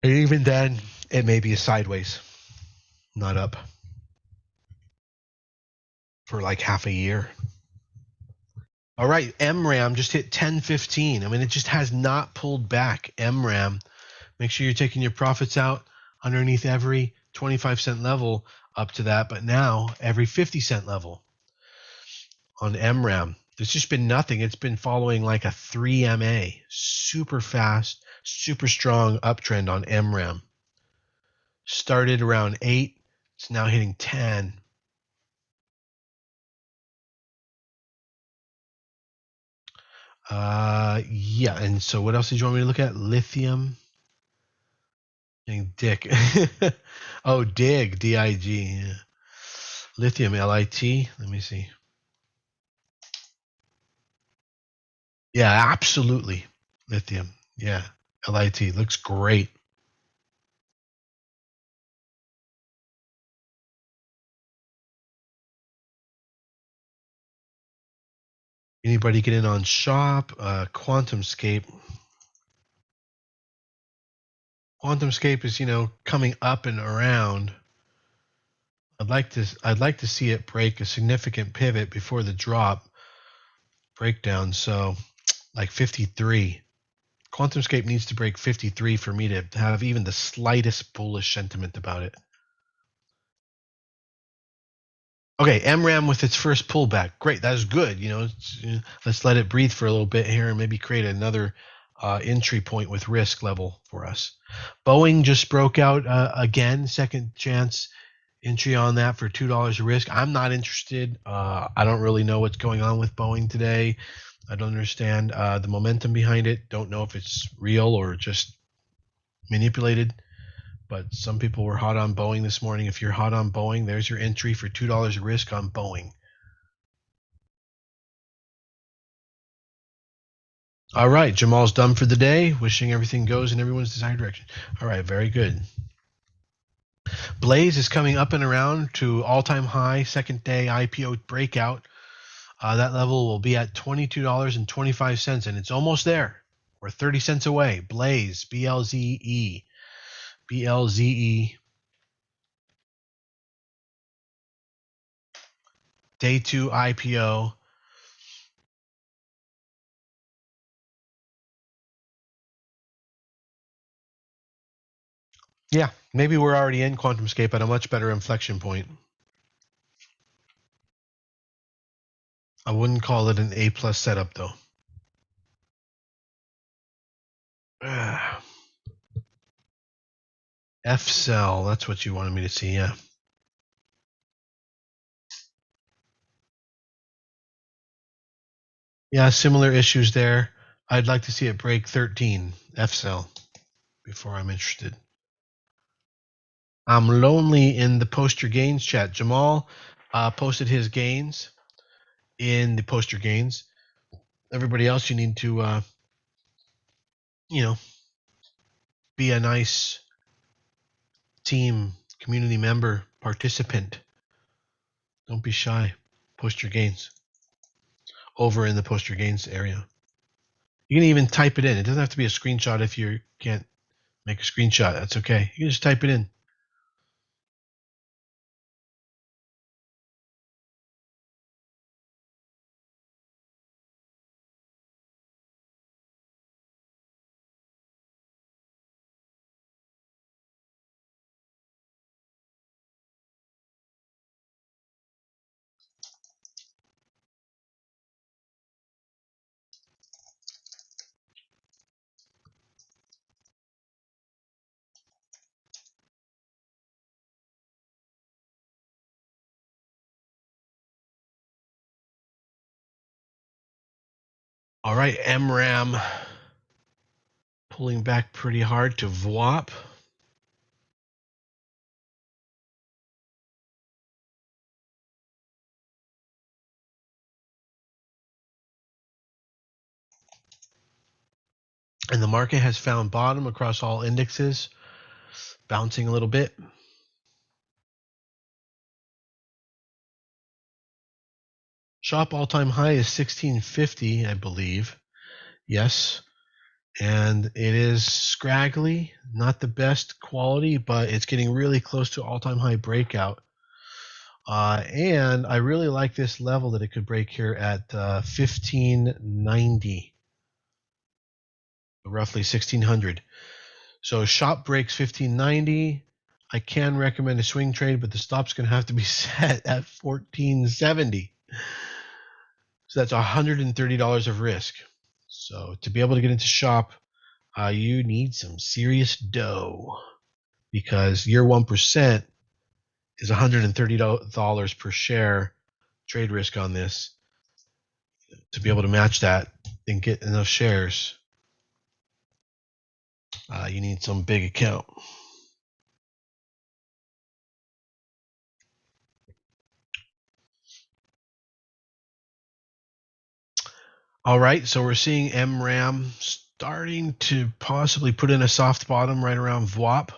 And even then, it may be a sideways, not up, for like half a year. All right, MRAM just hit 10.15. I mean, it just has not pulled back. MRAM, make sure you're taking your profits out underneath every 25-cent level up to that, but now every 50-cent level on MRAM. There's just been nothing. It's been following like a 3MA. Super fast, super strong uptrend on MRAM. Started around 8. It's now hitting 10. Yeah, and so what else did you want me to look at? Lithium. Dick. Oh, dig, D-I-G. Yeah. Lithium, L-I-T. Let me see. Yeah, absolutely. Lithium. Yeah, L-I-T. Looks great. Anybody get in on shop? QuantumScape. QuantumScape is, coming up and around. I'd like to see it break a significant pivot before the drop breakdown. So, like 53. QuantumScape needs to break 53 for me to have even the slightest bullish sentiment about it. Okay, MRAM with its first pullback. Great, that is good. Let's let it breathe for a little bit here and maybe create another entry point with risk level for us. Boeing just broke out again, second chance entry on that for $2 risk. I'm not interested. I don't really know what's going on with Boeing today. I don't understand the momentum behind it. Don't know if it's real or just manipulated. But some people were hot on Boeing this morning. If you're hot on Boeing, there's your entry for $2 risk on Boeing. All right, Jamal's done for the day. Wishing everything goes in everyone's desired direction. All right, very good. Blaze is coming up and around to all-time high, second day IPO breakout. That level will be at $22.25, and it's almost there. We're 30 cents away. Blaze, BLZE. BLZE. Day 2 IPO. Yeah, maybe we're already in QuantumScape at a much better inflection point. I wouldn't call it an A+ setup, though. F-cell, that's what you wanted me to see, yeah. Yeah, similar issues there. I'd like to see it break 13, F-cell, before I'm interested. I'm lonely in the post your gains chat. Jamal posted his gains in the post your gains. Everybody else, you need to, be a nice team, community member, participant. Don't be shy. Post your gains over in the post your gains area. You can even type it in. It doesn't have to be a screenshot if you can't make a screenshot. That's okay. You can just type it in. All right, MRAM pulling back pretty hard to VWAP. And the market has found bottom across all indexes, bouncing a little bit. Shop all-time high is 1650, I believe. Yes. And it is scraggly, not the best quality, but it's getting really close to all-time high breakout. And I really like this level that it could break here at 1590, roughly 1600. So shop breaks 1590. I can recommend a swing trade, but the stop's going to have to be set at 1470. So that's $130 of risk. So to be able to get into shop, you need some serious dough, because your 1% is $130 per share trade risk on this. To be able to match that and get enough shares, you need some big account. All right, so we're seeing MRAM starting to possibly put in a soft bottom right around VWAP.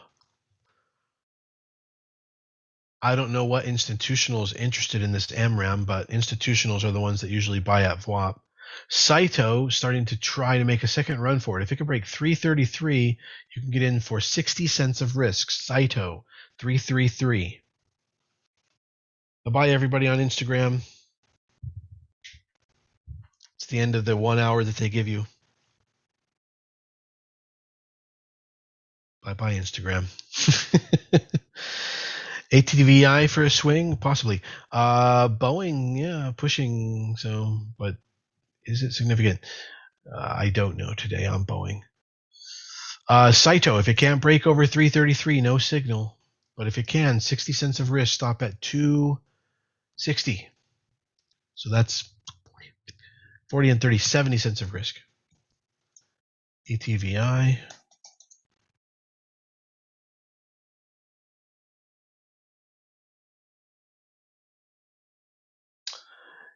I don't know what institutional is interested in this MRAM, but institutionals are the ones that usually buy at VWAP. CYTO starting to try to make a second run for it. If it can break 333, you can get in for 60 cents of risk. CYTO 333. Bye everybody on Instagram. It's the end of the 1 hour that they give you. Bye Instagram. ATVI for a swing, possibly. Boeing, yeah, pushing. So, but is it significant? I don't know today on Boeing. CYTO, if it can't break over 333, no signal. But if it can, 60 cents of risk, stop at 260. So that's 40 and 30, 70 cents of risk. ATVI.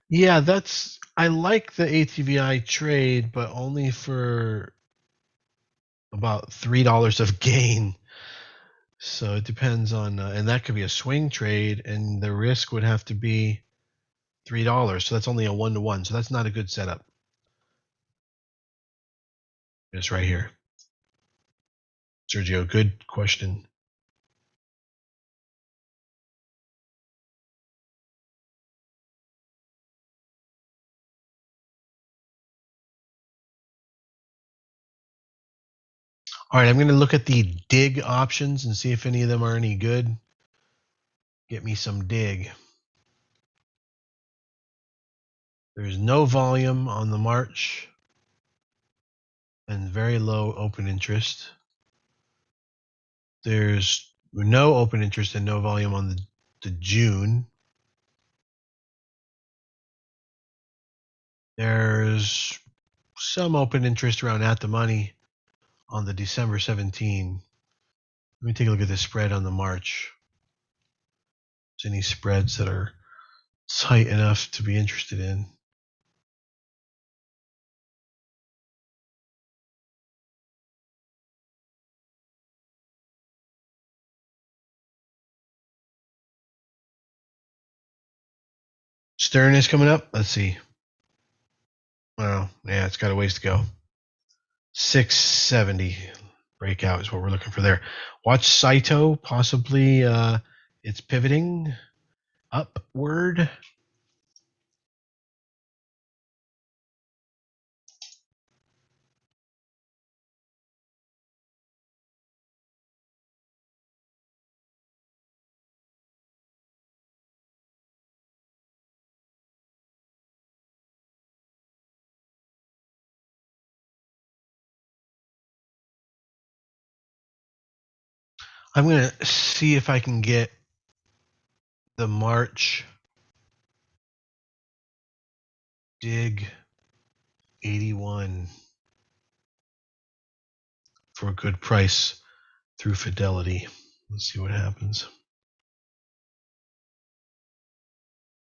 Yeah, I like the ATVI trade, but only for about $3 of gain. So it depends on, and that could be a swing trade, and the risk would have to be $3. So that's only a 1-to-1. So that's not a good setup. It's right here. Sergio, good question. All right, I'm going to look at the dig options and see if any of them are any good. Get me some dig. There's no volume on the March and very low open interest. There's no open interest and no volume on the June. There's some open interest around at the money on the December 17. Let me take a look at the spread on the March. There's any spreads that are tight enough to be interested in. Stern is coming up. Let's see. Well, yeah, it's got a ways to go. 670 breakout is what we're looking for there. Watch CYTO, possibly it's pivoting upward. I'm going to see if I can get the March dig 81 for a good price through Fidelity. Let's see what happens.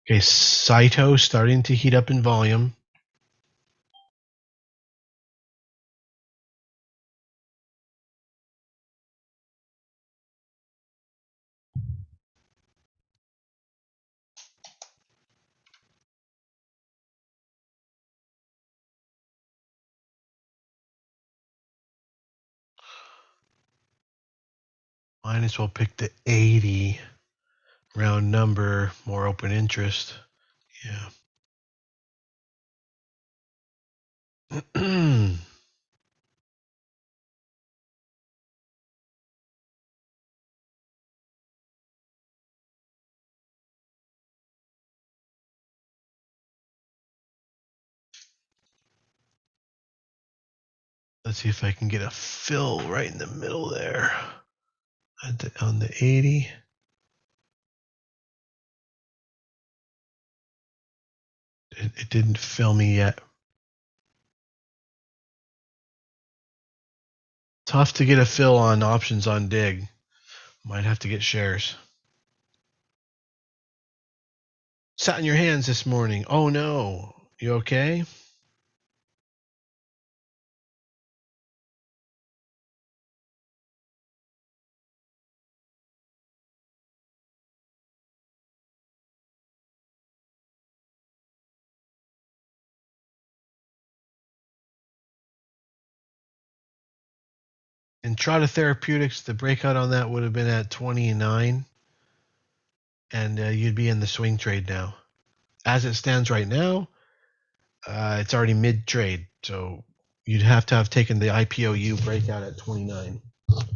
Okay, CYTO starting to heat up in volume. Might as well pick the 80 round number, more open interest. Yeah. Let's see if I can get a fill right in the middle there on the 80. It didn't fill me yet. Tough to get a fill on options on DIG. Might have to get shares. Sat in your hands this morning. Oh no. You okay? Entrada Therapeutics, the breakout on that would have been at 29, and you'd be in the swing trade now. As it stands right now, it's already mid-trade, so you'd have to have taken the IPOU breakout at 29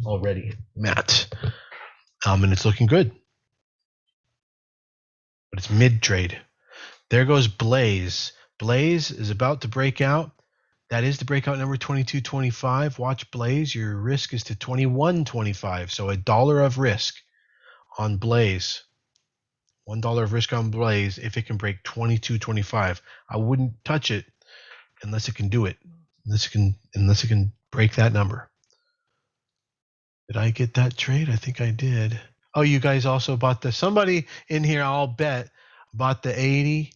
already, Matt. And it's looking good, but it's mid-trade. There goes Blaze. Blaze is about to break out. That is the breakout number 2225. Watch Blaze. Your risk is to 2125. So $1 of risk on Blaze. $1 of risk on Blaze if it can break 2225. I wouldn't touch it unless it can do it. Unless it can break that number. Did I get that trade? I think I did. Oh, you guys also bought somebody in here, I'll bet, bought the 80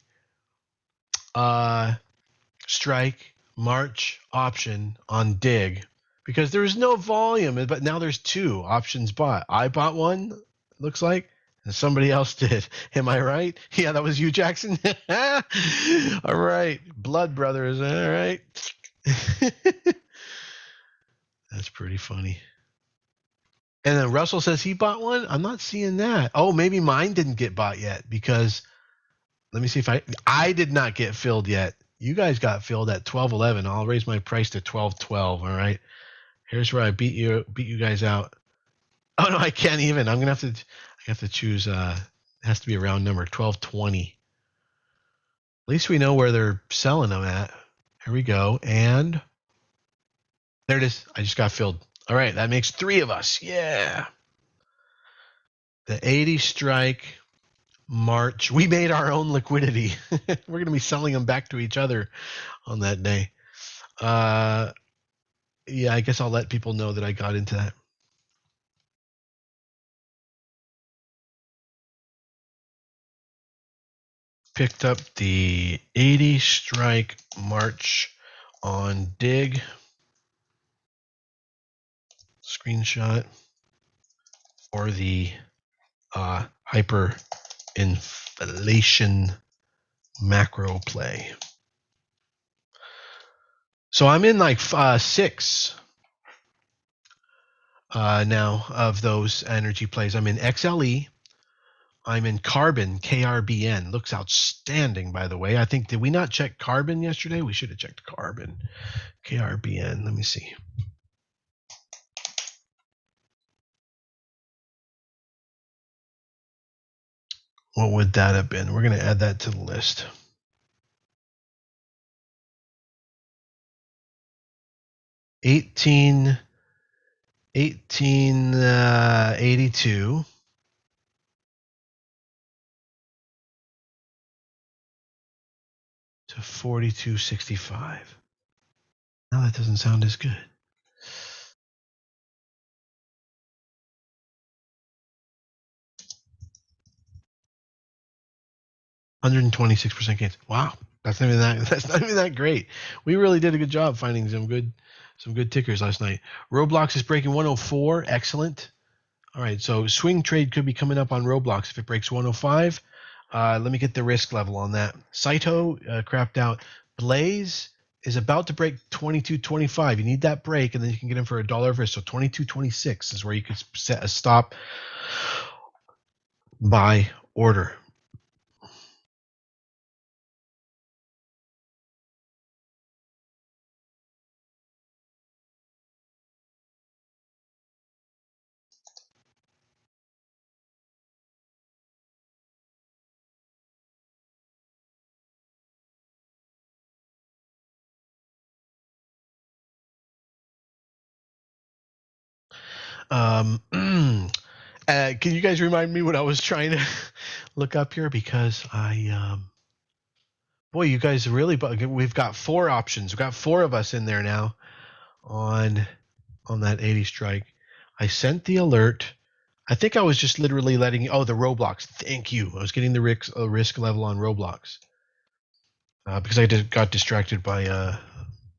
strike March option on DIG because there was no volume, but now there's two options bought. I bought one, looks like, and somebody else did. Am I right? Yeah, that was you, Jackson. All right, blood brothers. All right. That's pretty funny. And then Russell says he bought one. I'm not seeing that. Oh, maybe mine didn't get bought yet because let me see if I did not get filled yet. You guys got filled at 12.11. I'll raise my price to 12.12. All right. Here's where I beat you guys out. Oh no, I can't even. I'm gonna have to choose. It has to be a round number. 12.20. At least we know where they're selling them at. Here we go, and there it is. I just got filled. All right, that makes 3 of us. Yeah. The 80 strike March. We made our own liquidity. We're gonna be selling them back to each other on that day. Yeah, I guess I'll let people know that I got into that. Picked up the 80 strike March on DIG. Screenshot for the hyperinflation macro play. So I'm in like 6 now of those energy plays. I'm in XLE. I'm in Carbon, KRBN. Looks outstanding, by the way. I think, did we not check Carbon yesterday? We should have checked Carbon. KRBN, let me see. What would that have been? We're going to add that to the list. 1882 to 4265. Now that doesn't sound as good. $126% gains. Wow, that's not even that. That's not even that great. We really did a good job finding some good tickers last night. Roblox is breaking 104. Excellent. All right, so swing trade could be coming up on Roblox if it breaks 105. Let me get the risk level on that. CYTO crapped out. Blaze is about to break 22.25. You need that break, and then you can get in for $1 risk. So 22.26 is where you could set a stop buy order. Can you guys remind me what I was trying to look up here? Because boy, you guys really, we've got 4 options. We've got 4 of us in there now on that 80 strike. I sent the alert. I think I was just literally letting you, the Roblox. Thank you. I was getting the risk level on Roblox because I got distracted by a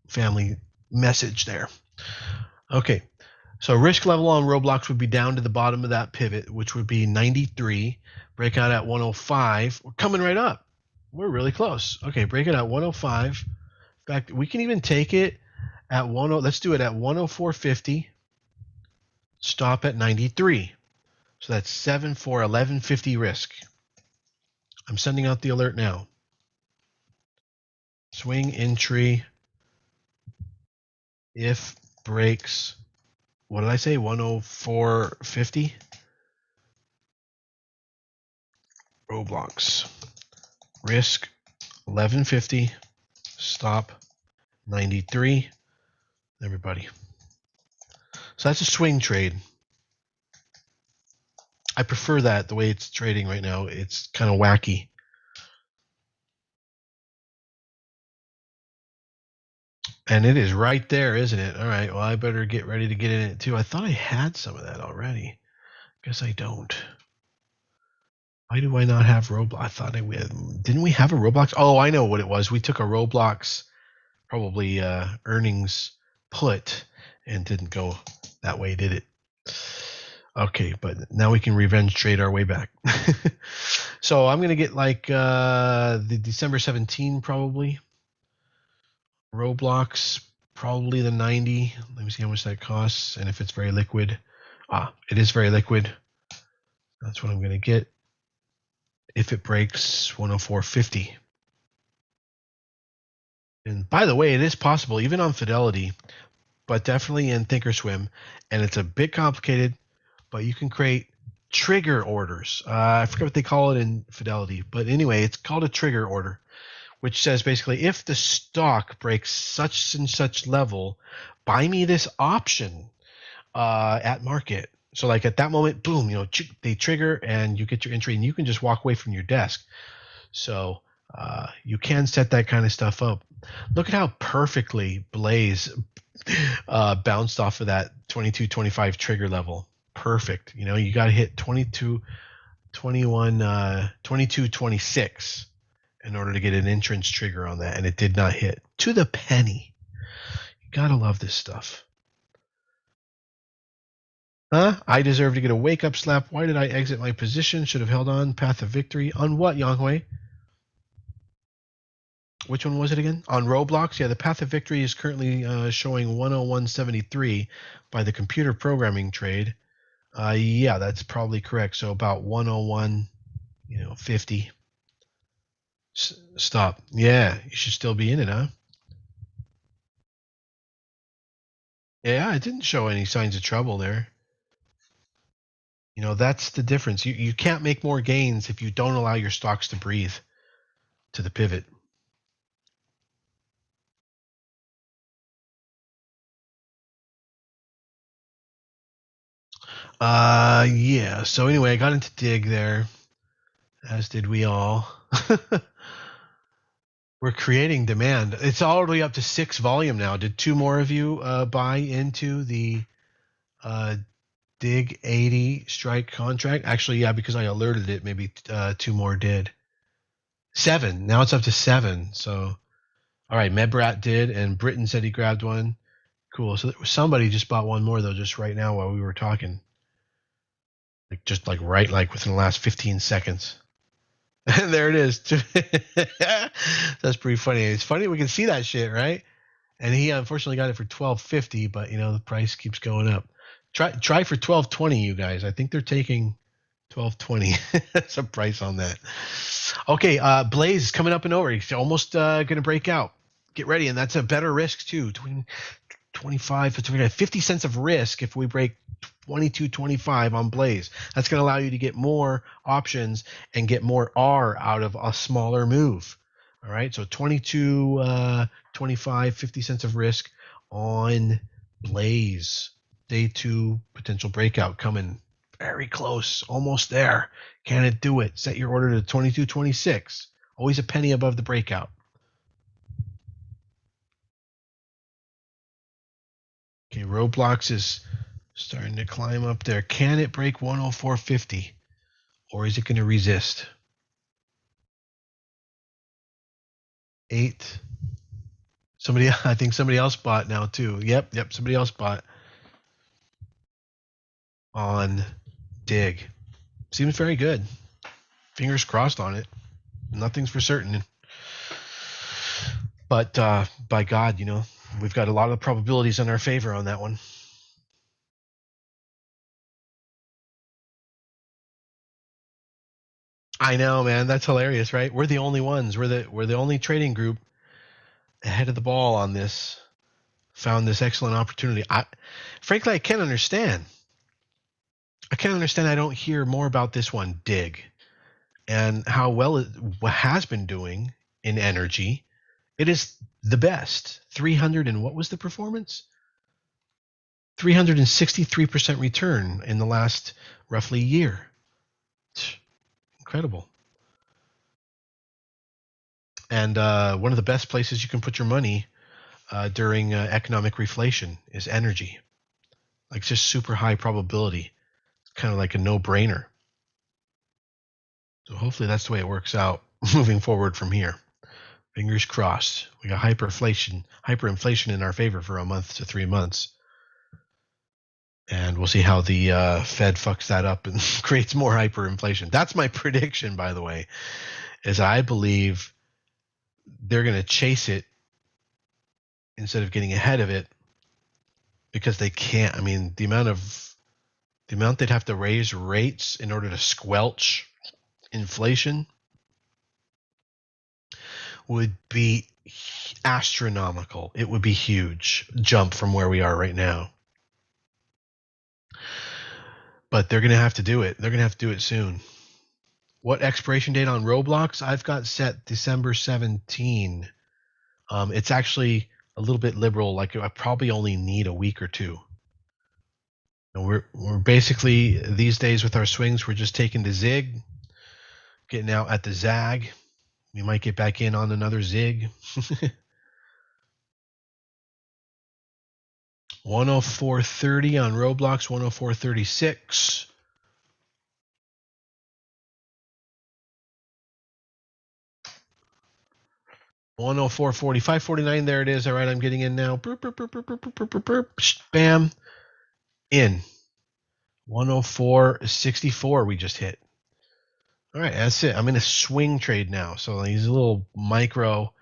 family message there. Okay. So risk level on Roblox would be down to the bottom of that pivot, which would be 93. Breakout at 105. We're coming right up. We're really close. Okay, break it at 105. In fact, we can even take it at 10. Let's do it at 104.50. Stop at 93. So that's 7 for 11.50 risk. I'm sending out the alert now. Swing entry if breaks. What did I say? 104.50. Roblox. Risk 11.50. Stop 93. Everybody. So that's a swing trade. I prefer that the way it's trading right now. It's kind of wacky. And it is right there, isn't it? All right. Well, I better get ready to get in it too. I thought I had some of that already. Guess I don't. Why do I not have Roblox? I thought didn't we have a Roblox? Oh, I know what it was. We took a Roblox, probably earnings put, and didn't go that way, did it? Okay, but now we can revenge trade our way back. So I'm gonna get like the December 17 probably. Roblox, probably the 90. Let me see how much that costs and if it's very liquid. It is very liquid. That's what I'm gonna get. If it breaks 104.50. And by the way, it is possible, even on Fidelity, but definitely in Thinkorswim, and it's a bit complicated, but you can create trigger orders. I forget what they call it in Fidelity, but anyway, it's called a trigger order, which says basically if the stock breaks such and such level, buy me this option at market. So like at that moment, boom, they trigger and you get your entry and you can just walk away from your desk. So you can set that kind of stuff up. Look at how perfectly Blaze bounced off of that 22.25 trigger level. Perfect. You got to hit 22.26 in order to get an entrance trigger on that, and it did not hit to the penny. You gotta love this stuff. I deserve to get a wake-up slap. Why did I exit my position? Should have held on. Path of victory. On what, Yanghui? Which one was it again? On Roblox? Yeah, the path of victory is currently showing 101.73 by the computer programming trade. Yeah, that's probably correct. So about 101.50. Stop. Yeah, you should still be in it, huh? Yeah, it didn't show any signs of trouble there. That's the difference. You can't make more gains if you don't allow your stocks to breathe to the pivot. Yeah. So anyway, I got into dig there, as did we all. We're creating demand. It's all the way up to 6 volume now. Did 2 more of you buy into the Dig 80 strike contract? Actually, yeah, because I alerted it, maybe 2 more did. 7. Now it's up to 7. So, all right, Medbrat did, and Britton said he grabbed one. Cool. So somebody just bought one more though, just right now while we were talking. Like within the last 15 seconds. And there it is. That's pretty funny. It's funny we can see that shit, right? And he unfortunately got it for $12.50, but the price keeps going up. Try for $12.20, you guys. I think they're taking $12.20. That's a price on that. Okay, Blaze is coming up and over. He's almost going to break out. Get ready, and that's a better risk too. 25 to 25, 50 cents of risk if we break 22.25 on Blaze. That's going to allow you to get more options and get more R out of a smaller move. All right, so 22.25, 50 cents of risk on Blaze. Day 2 potential breakout coming very close, almost there. Can it do it? Set your order to 22.26. Always a penny above the breakout. Okay, Roblox is starting to climb up there. Can it break 104.50? Or is it going to resist? 8. I think somebody else bought now too. Yep, somebody else bought on Dig. Seems very good. Fingers crossed on it. Nothing's for certain. But by God, we've got a lot of probabilities in our favor on that one. I know, man. That's hilarious, right? We're the only ones. We're the only trading group ahead of the ball on this. Found this excellent opportunity. Frankly, I can't understand. I don't hear more about this one, Dig, and how well it has been doing in energy. It is the best. 300 and what was the performance? 363% return in the last roughly year. Incredible. And one of the best places you can put your money during economic reflation is energy. Like just super high probability. It's kind of like a no-brainer. So hopefully that's the way it works out moving forward from here. Fingers crossed. We got hyperinflation in our favor for a month to 3 months. And we'll see how the Fed fucks that up and creates more hyperinflation. That's my prediction, by the way, is I believe they're going to chase it instead of getting ahead of it because they can't. I mean, the amount they'd have to raise rates in order to squelch inflation would be astronomical. It would be huge jump from where we are right now. But they're going to have to do it. They're going to have to do it soon. What expiration date on Roblox? I've got set December 17. It's actually a little bit liberal. Like I probably only need a week or two. And we're basically these days with our swings, we're just taking the zig, getting out at the zag. We might get back in on another zig. 104.30 on Roblox, 104.36. $104.40, $5.49. There it is. All right, I'm getting in now. Burp, burp, burp, burp, burp, burp, burp, burp. Bam. In. 104.64 we just hit. All right, that's it. I'm in a swing trade now. So these little micro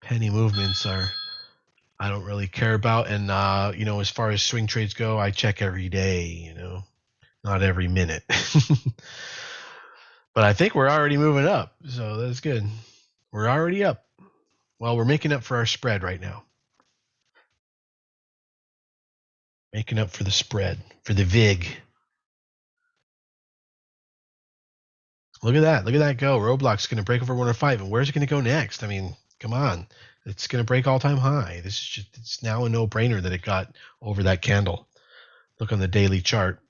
penny movements I don't really care about. And, as far as swing trades go, I check every day, not every minute. But I think we're already moving up. So that's good. We're already up. Well, we're making up for our spread right now. Making up for the spread, for the VIG. Look at that. Look at that go. Roblox is going to break over 105. And where's it going to go next? I mean, come on. It's going to break all-time high. It's now a no-brainer that it got over that candle. Look on the daily chart,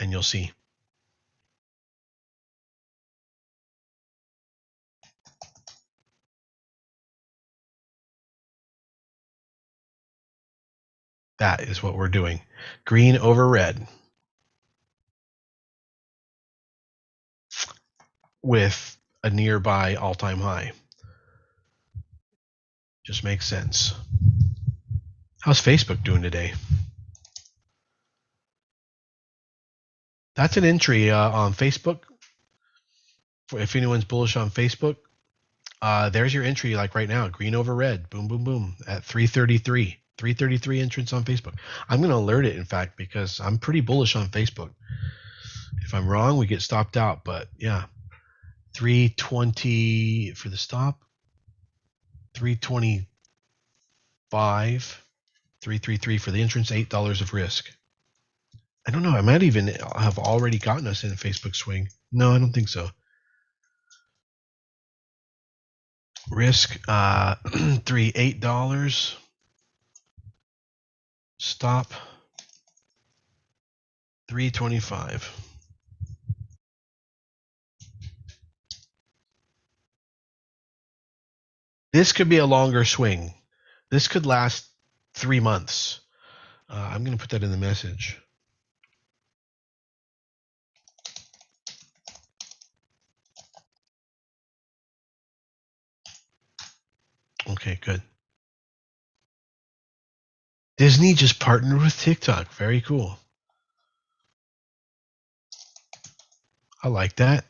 and you'll see. That is what we're doing. Green over red with a nearby all-time high. Just makes sense. How's Facebook doing today? That's an entry on Facebook. If anyone's bullish on Facebook, there's your entry like right now. Green over red. Boom, boom, boom at 333. 333 entrance on Facebook. I'm going to alert it, in fact, because I'm pretty bullish on Facebook. If I'm wrong, we get stopped out. But yeah, 320 for the stop. 325. 333 for the entrance. $8 of risk. I don't know. I might even have already gotten us in a Facebook swing. No, I don't think so. Risk $8. Stop 325. This could be a longer swing. This could last 3 months. I'm going to put that in the message. Okay, good. Disney just partnered with TikTok. Very cool. I like that.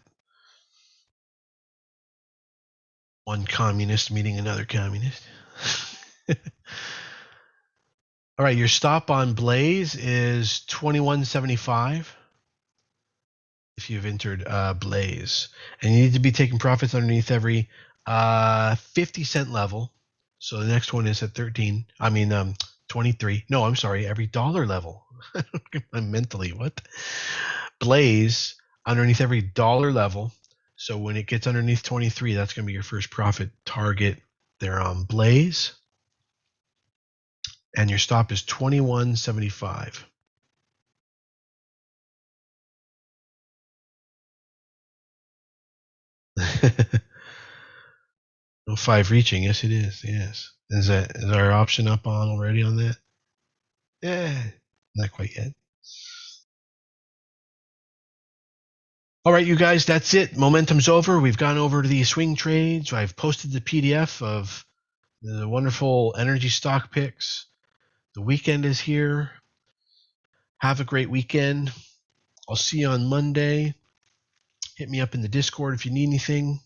One communist meeting another communist. All right, your stop on Blaze is 21.75 if you've entered Blaze. And you need to be taking profits underneath every 50-cent level. So the next one is at 23. No, I'm sorry, every dollar level. I'm mentally, what? Blaze underneath every dollar level. So when it gets underneath 23, that's going to be your first profit target there on Blaze. And your stop is 21.75. Oh, 5 reaching. Yes, it is. Yes. Is our option up on already on that? Yeah, not quite yet. All right, you guys, that's it. Momentum's over. We've gone over to the swing trades. I've posted the PDF of the wonderful energy stock picks. The weekend is here. Have a great weekend. I'll see you on Monday. Hit me up in the Discord if you need anything.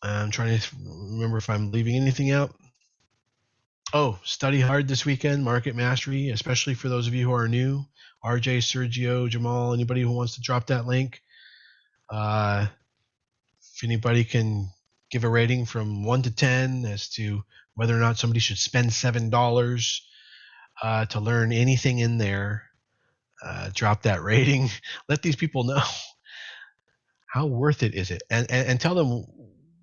I'm trying to remember if I'm leaving anything out. Oh, study hard this weekend, Market Mastery, especially for those of you who are new. RJ, Sergio, Jamal, anybody who wants to drop that link. If anybody can give a rating from 1 to 10 as to whether or not somebody should spend $7 to learn anything in there, drop that rating. Let these people know how worth it is it, and tell them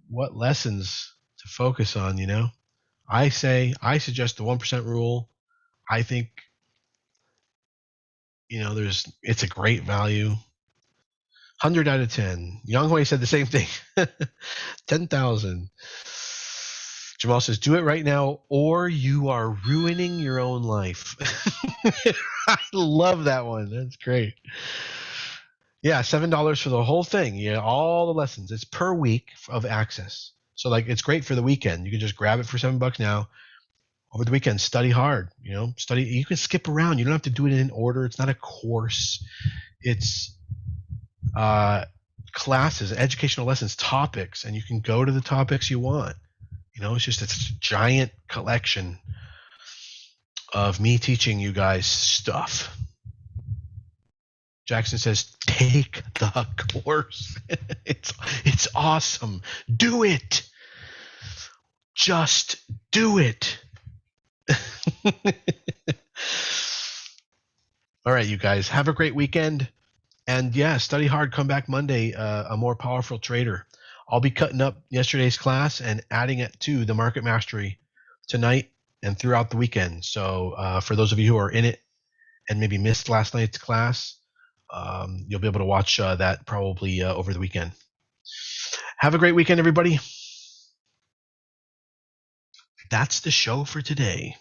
what lessons to focus on. I suggest the 1% rule. I think it's a great value. 100 out of 10. Yang Hui said the same thing. 10,000. Jamal says, do it right now or you are ruining your own life. I love that one. That's great. Yeah, $7 for the whole thing. Yeah, all the lessons. It's per week of access. So it's great for the weekend. You can just grab it for $7 now. Over the weekend, study hard. Study. You can skip around. You don't have to do it in order. It's not a course. It's classes, educational lessons, topics, and you can go to the topics you want. It's just a giant collection of me teaching you guys stuff. Jackson says, take the course. It's awesome. Do it. Just do it. All right, you guys, have a great weekend. And yeah, study hard. Come back Monday, a more powerful trader. I'll be cutting up yesterday's class and adding it to the Market Mastery tonight and throughout the weekend. So for those of you who are in it and maybe missed last night's class, you'll be able to watch that probably over the weekend. Have a great weekend, everybody. That's the show for today.